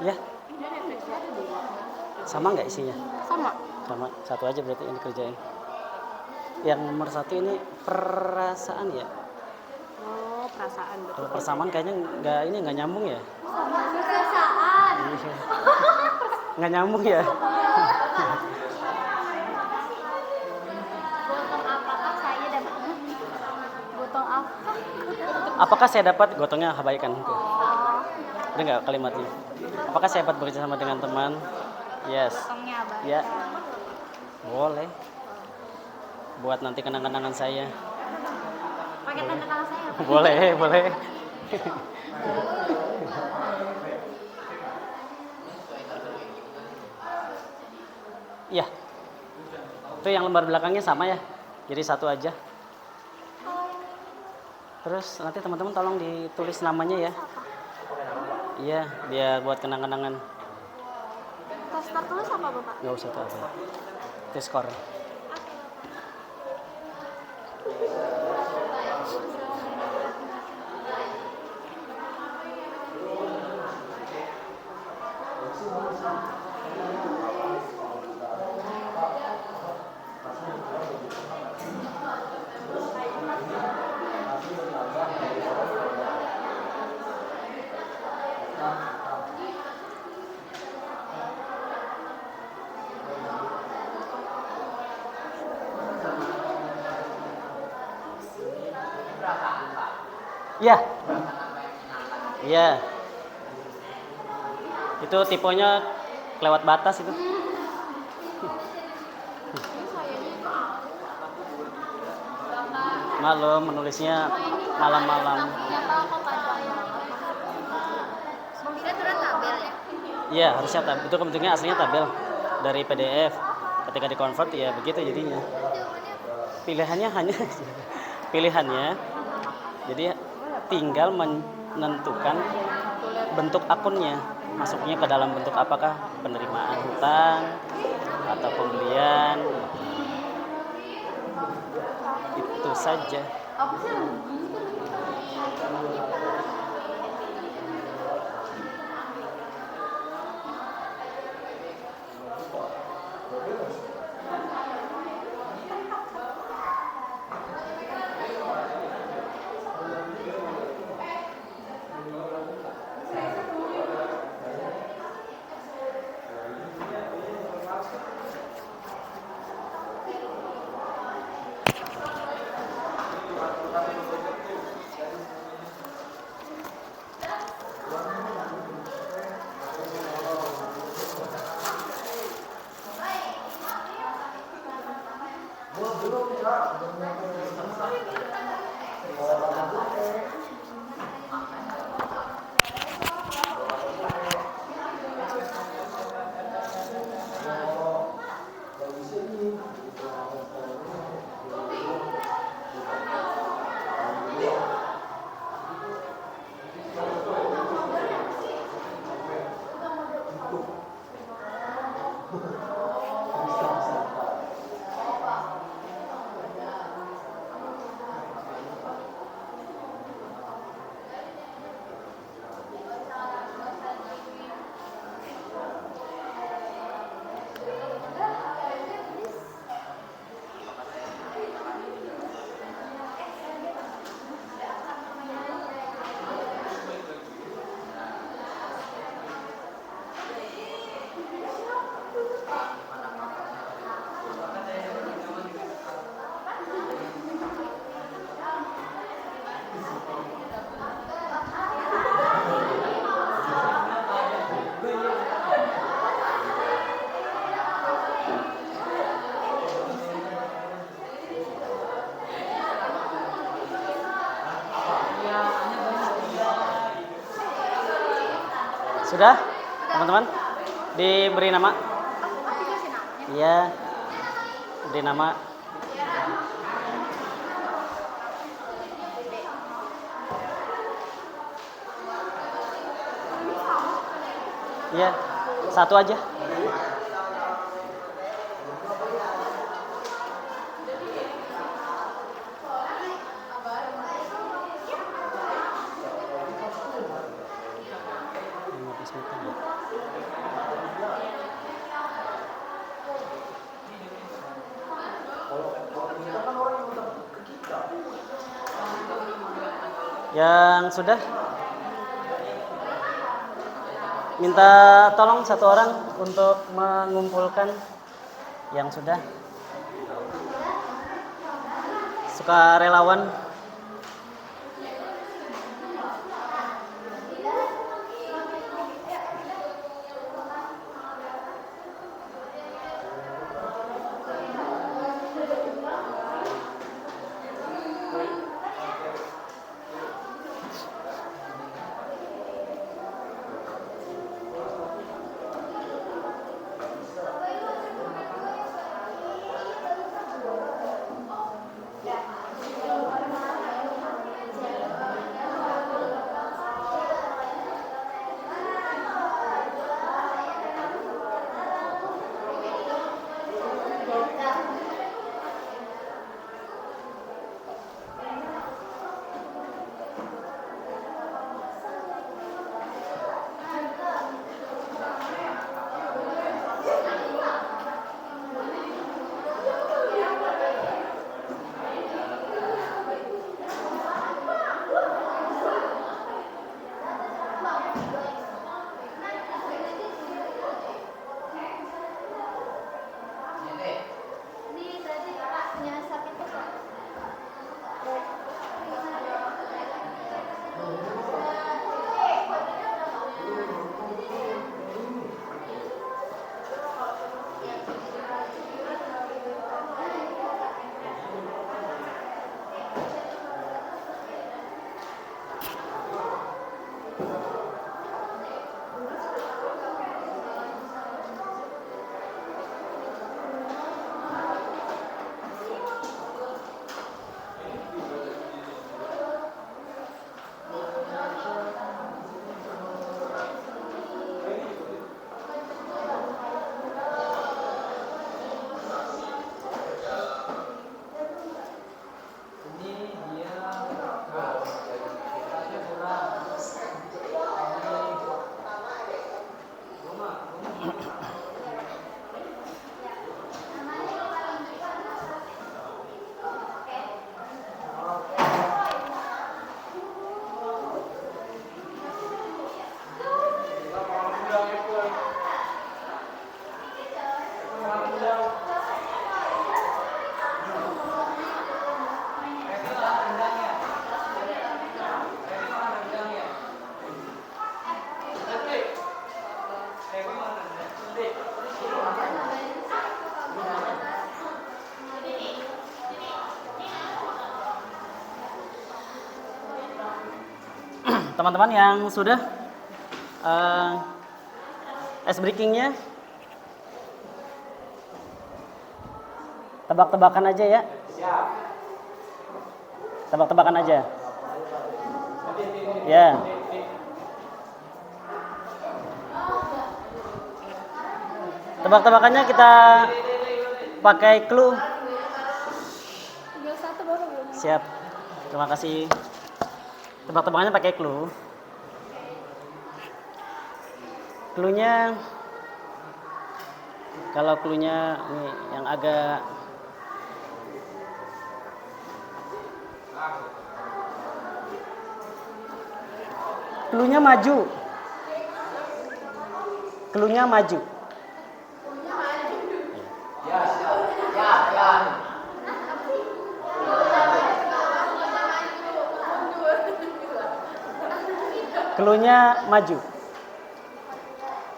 Ya. Sama nggak isinya? Sama. Sama, satu aja berarti yang dikerjain. Yang nomor 1 ini perasaan ya. Oh, perasaan betul. Kalau persamaan kayaknya nggak nyambung ya. perasaan. Iya. Nggak nyambung ya. Gotong apakah saya dapat gotong apa? Apakah saya dapat gotongnya abaikan? Udah nggak kalimatnya? Apakah saya dapat bekerja sama dengan teman? Yes. Gotongnya apa? Ya. Boleh. Buat nanti kenang-kenangan saya. Pakai tanda tangan saya apa? Boleh, boleh. Iya. Itu yang lembar belakangnya sama ya. Jadi satu aja. Terus nanti teman-teman tolong ditulis namanya ya. Iya, biar buat kenang-kenangan. Tes tertulis apa, Bapak? Nggak usah tuh. Itu skor. Iya. Iya. Itu tipenya kelewat batas itu. Malam menulisnya malam-malam. Kenapa kok pada Kira turun tabel ya? Iya, harusnya itu bentuknya aslinya tabel dari PDF. Ketika dikonvert ya begitu jadinya. Pilihannya hanya pilihannya. Jadi tinggal menentukan bentuk akunnya. Masuknya ke dalam bentuk apakah penerimaan hutang atau pembelian. Itu saja. Sudah, teman-teman? Diberi nama? Iya, beri nama. Iya, satu aja. Yang sudah, minta tolong satu orang untuk mengumpulkan yang sudah. Sukarelawan. Teman-teman yang sudah ice breakingnya tebak-tebakan aja ya. Tebak-tebakan aja. Ya. Tebak-tebakannya kita pakai clue. Tinggal satu baru belum. Siap. Terima kasih. Tebak-tebakannya pakai clue. Cluenya, kalau cluenya ini yang agak cluenya maju. Cluenya maju. Cluenya maju.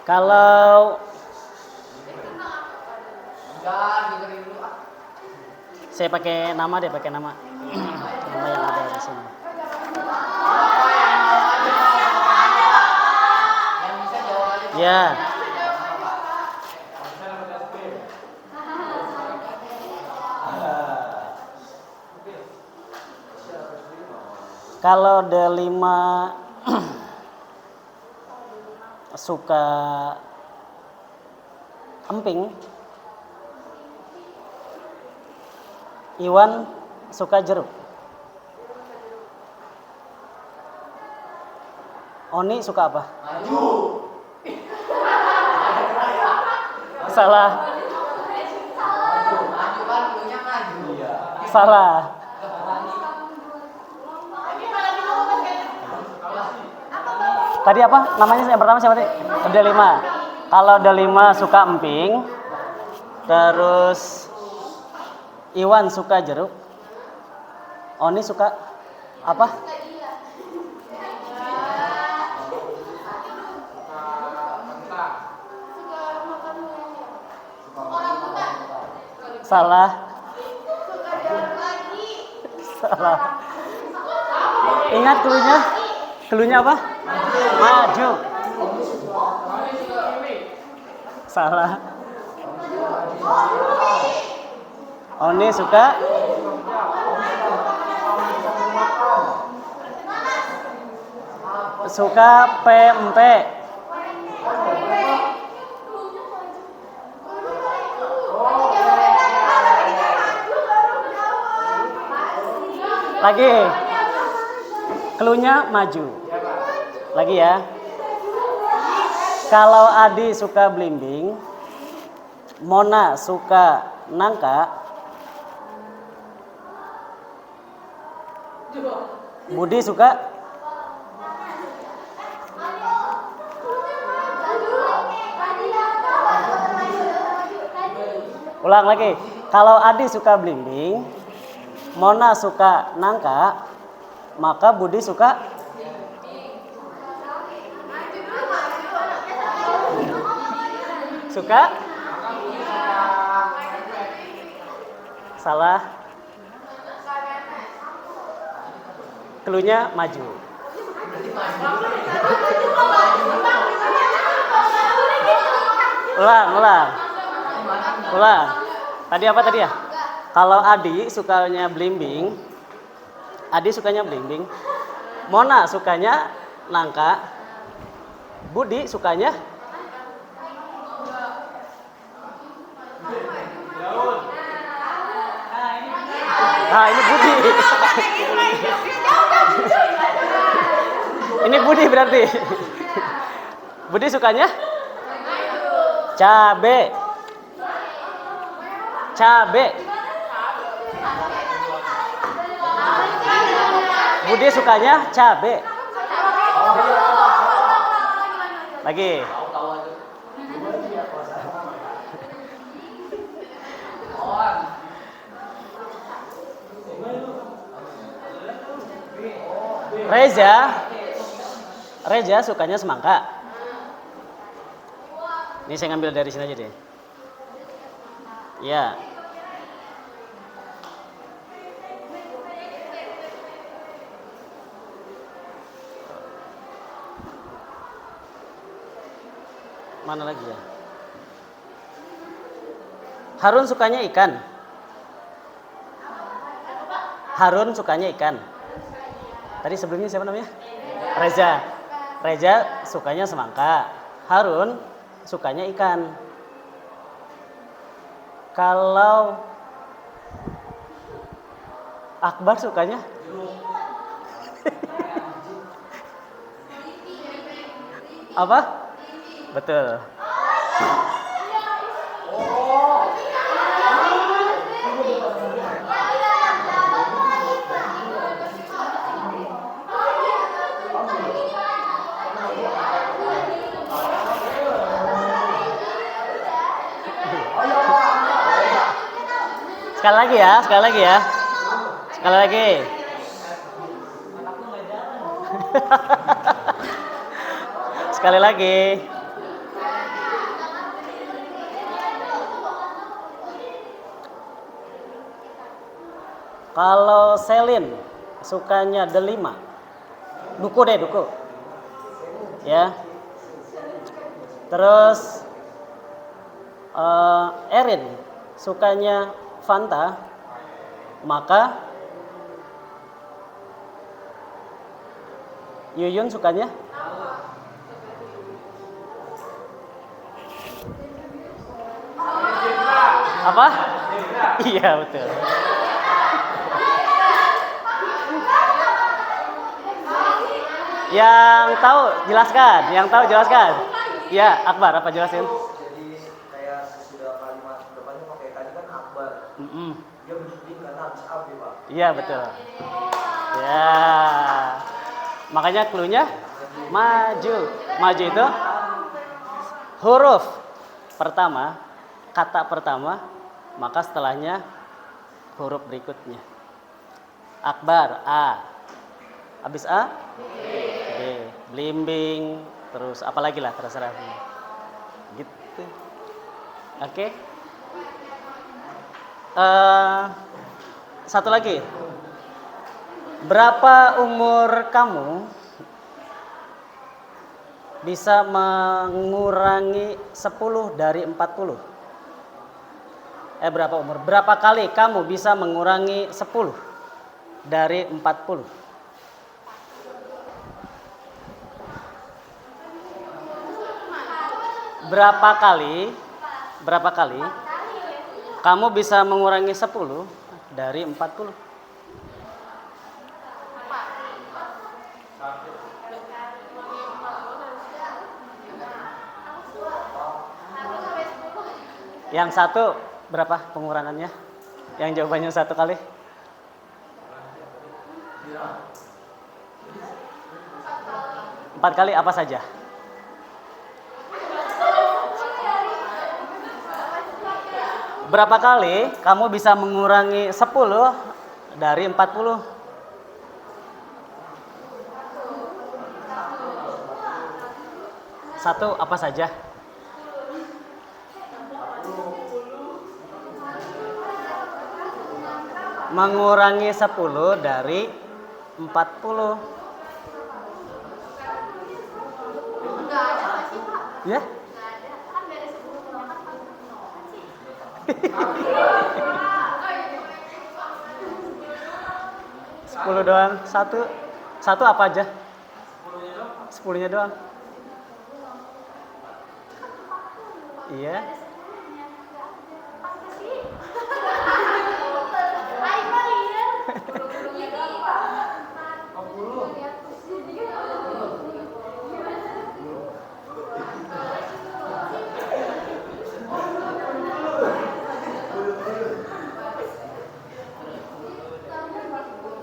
Kalau saya pakai nama deh, pakai nama. Nama yang ada di sini. Ya. Kalau delima suka emping, Iwan suka jeruk. Oni suka apa? Maju. Salah. Salah. Tadi apa? Namanya yang pertama siapa tadi? Delima. Kalau Delima suka emping, terus Iwan suka jeruk, Oni suka apa? Salah. Salah. Ingat cluenya? Cluenya apa? Maju. Salah. Oni suka pempek. Lagi. Cluenya maju. Lagi ya. Kalau Adi suka belimbing, Mona suka nangka, Budi suka ulang lagi. Kalau Adi suka belimbing, Mona suka nangka, maka Budi suka salah. Cluenya maju. Ulang. Tadi apa tadi ya? Kalau Adi sukanya blimbing, Mona sukanya nangka, Budi sukanya ini Budi. Ini Budi berarti. Budi sukanya cabe. Budi sukanya cabe. Lagi. Reza sukanya semangka. Ini saya ngambil dari sini aja deh. Ya. Mana lagi ya? Harun sukanya ikan. Tadi sebelumnya siapa namanya? Reza sukanya semangka. Harun sukanya ikan. Kalau Akbar sukanya apa? Betul. Sekali lagi. Sekali lagi. Kalau Selin sukanya delima. Duku. Ya. Terus Erin sukanya Fanta, maka Yuyun sukanya apa? Iya betul. Yang tahu jelaskan. Ya, Akbar apa jelasin? Jadi kayak sesudah kalimat depannya pakai tadi kan Akbar. Dia berdiri karena habis ab ya Pak. Iya betul. Ya. Makanya cluenya maju. Maju itu huruf pertama, kata pertama, maka setelahnya huruf berikutnya. Akbar A. Habis A? B. Blimbing, terus apalagi lah terserah. Gitu. Oke. Satu lagi. Berapa umur kamu bisa mengurangi 10 dari 40? Berapa kali kamu bisa mengurangi 10 dari 40? Berapa kali kamu bisa mengurangi 10 dari 40? Yang satu berapa pengurangannya? Yang jawabannya 1 kali? Empat kali apa saja? Berapa kali kamu bisa mengurangi 10 dari 40? Satu apa saja? Mengurangi 10 dari 40. Ya? 10 doang. Satu apa aja? 10-nya doang. Iya.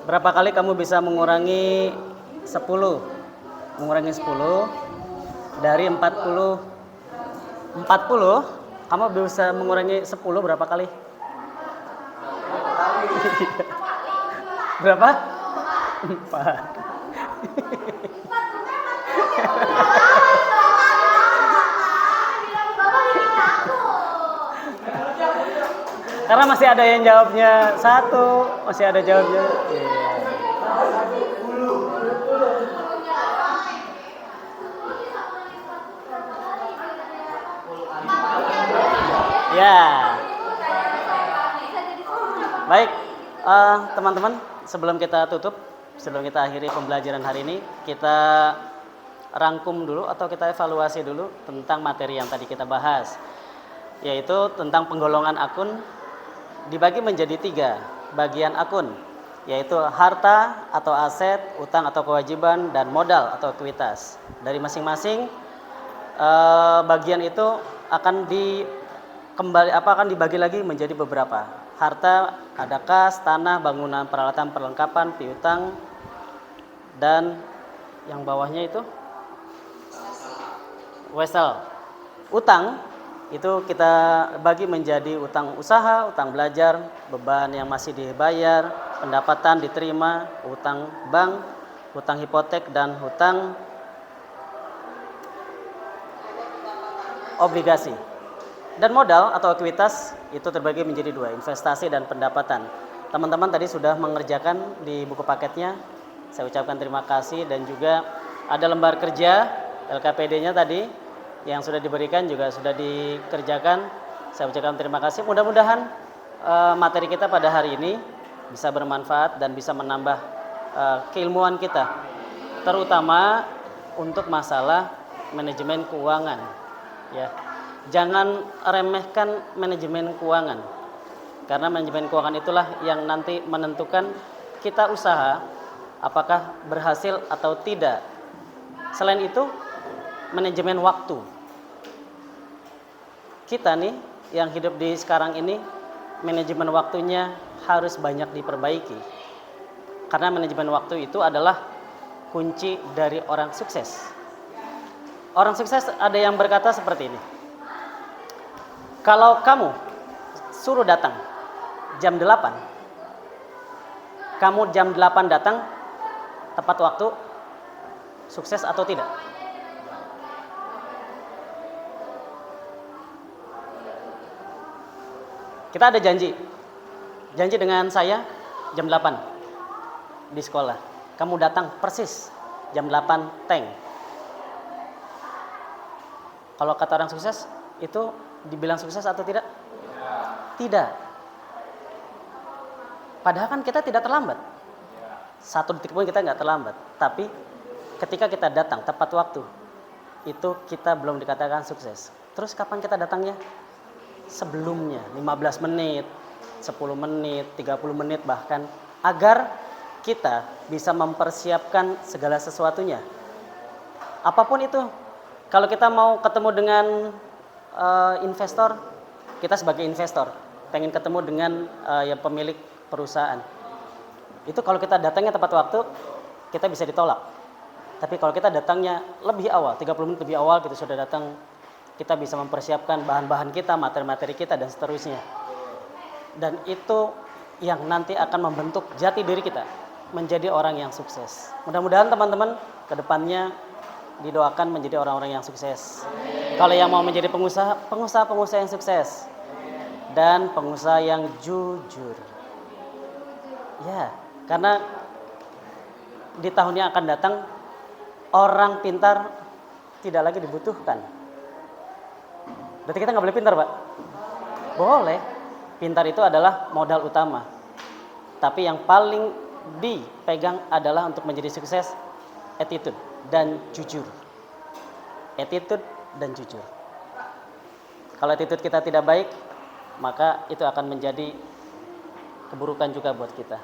Berapa kali kamu bisa mengurangi 10? Mengurangi 10 dari 40. 40, kamu bisa mengurangi 10 berapa kali? Berapa? 4. Karena masih ada yang jawabnya 1, masih ada jawabnya. Iya. Ya. Baik, teman-teman, sebelum kita tutup, sebelum kita akhiri pembelajaran hari ini, kita rangkum dulu atau kita evaluasi dulu tentang materi yang tadi kita bahas, yaitu tentang penggolongan akun dibagi menjadi 3 bagian akun, yaitu harta atau aset, utang atau kewajiban, dan modal atau ekuitas. Dari masing-masing bagian itu akan dibagi lagi menjadi beberapa. Harta ada kas, tanah, bangunan, peralatan, perlengkapan, piutang, dan yang bawahnya itu wesel. Utang itu kita bagi menjadi utang usaha, utang belajar, beban yang masih dibayar, pendapatan diterima, utang bank, hutang hipotek, dan hutang obligasi. Dan modal atau ekuitas itu terbagi menjadi 2, investasi dan pendapatan. Teman-teman tadi sudah mengerjakan di buku paketnya. Saya ucapkan terima kasih, dan juga ada lembar kerja LKPD-nya tadi yang sudah diberikan juga sudah dikerjakan. Saya ucapkan terima kasih. Mudah-mudahan materi kita pada hari ini bisa bermanfaat dan bisa menambah keilmuan kita, terutama untuk masalah manajemen keuangan. Ya, jangan remehkan manajemen keuangan, karena manajemen keuangan itulah yang nanti menentukan kita usaha apakah berhasil atau tidak. Selain itu, manajemen waktu. Kita nih yang hidup di sekarang ini, manajemen waktunya harus banyak diperbaiki. Karena manajemen waktu itu adalah kunci dari orang sukses. Orang sukses ada yang berkata seperti ini. Kalau kamu suruh datang jam 8, kamu jam 8 datang tepat waktu, sukses atau tidak? Kita ada janji dengan saya jam 8 di sekolah. Kamu datang persis jam 8 teng. Kalau kata orang sukses, itu dibilang sukses atau tidak? Tidak. Padahal kan kita tidak terlambat. 1 detik pun kita nggak terlambat. Tapi ketika kita datang tepat waktu, itu kita belum dikatakan sukses. Terus kapan kita datangnya? Sebelumnya, 15 menit, 10 menit, 30 menit bahkan, agar kita bisa mempersiapkan segala sesuatunya. Apapun itu. Kalau kita mau ketemu dengan investor, kita sebagai investor pengen ketemu dengan yang pemilik perusahaan. Itu kalau kita datangnya tepat waktu, kita bisa ditolak. Tapi kalau kita datangnya lebih awal, 30 menit lebih awal kita sudah datang, kita bisa mempersiapkan bahan-bahan kita, materi-materi kita, dan seterusnya. Dan itu yang nanti akan membentuk jati diri kita menjadi orang yang sukses. Mudah-mudahan teman-teman ke depannya didoakan menjadi orang-orang yang sukses. Kalau yang mau menjadi pengusaha yang sukses. Dan pengusaha yang jujur. Ya, karena di tahun yang akan datang, orang pintar tidak lagi dibutuhkan. Berarti kita nggak boleh pintar, Pak? Boleh. Pintar itu adalah modal utama. Tapi yang paling dipegang adalah untuk menjadi sukses attitude dan jujur. Attitude dan jujur. Kalau attitude kita tidak baik, maka itu akan menjadi keburukan juga buat kita.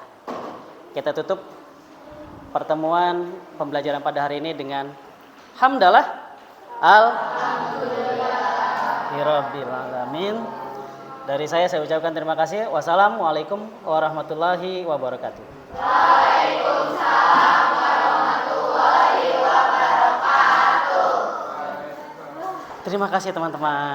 Kita tutup pertemuan pembelajaran pada hari ini dengan hamdalah alhamdulillahirabbil alamin. Dari saya ucapkan terima kasih. Wassalamualaikum warahmatullahi wabarakatuh. Waalaikumsalam warahmatullahi wabarakatuh. Terima kasih teman-teman.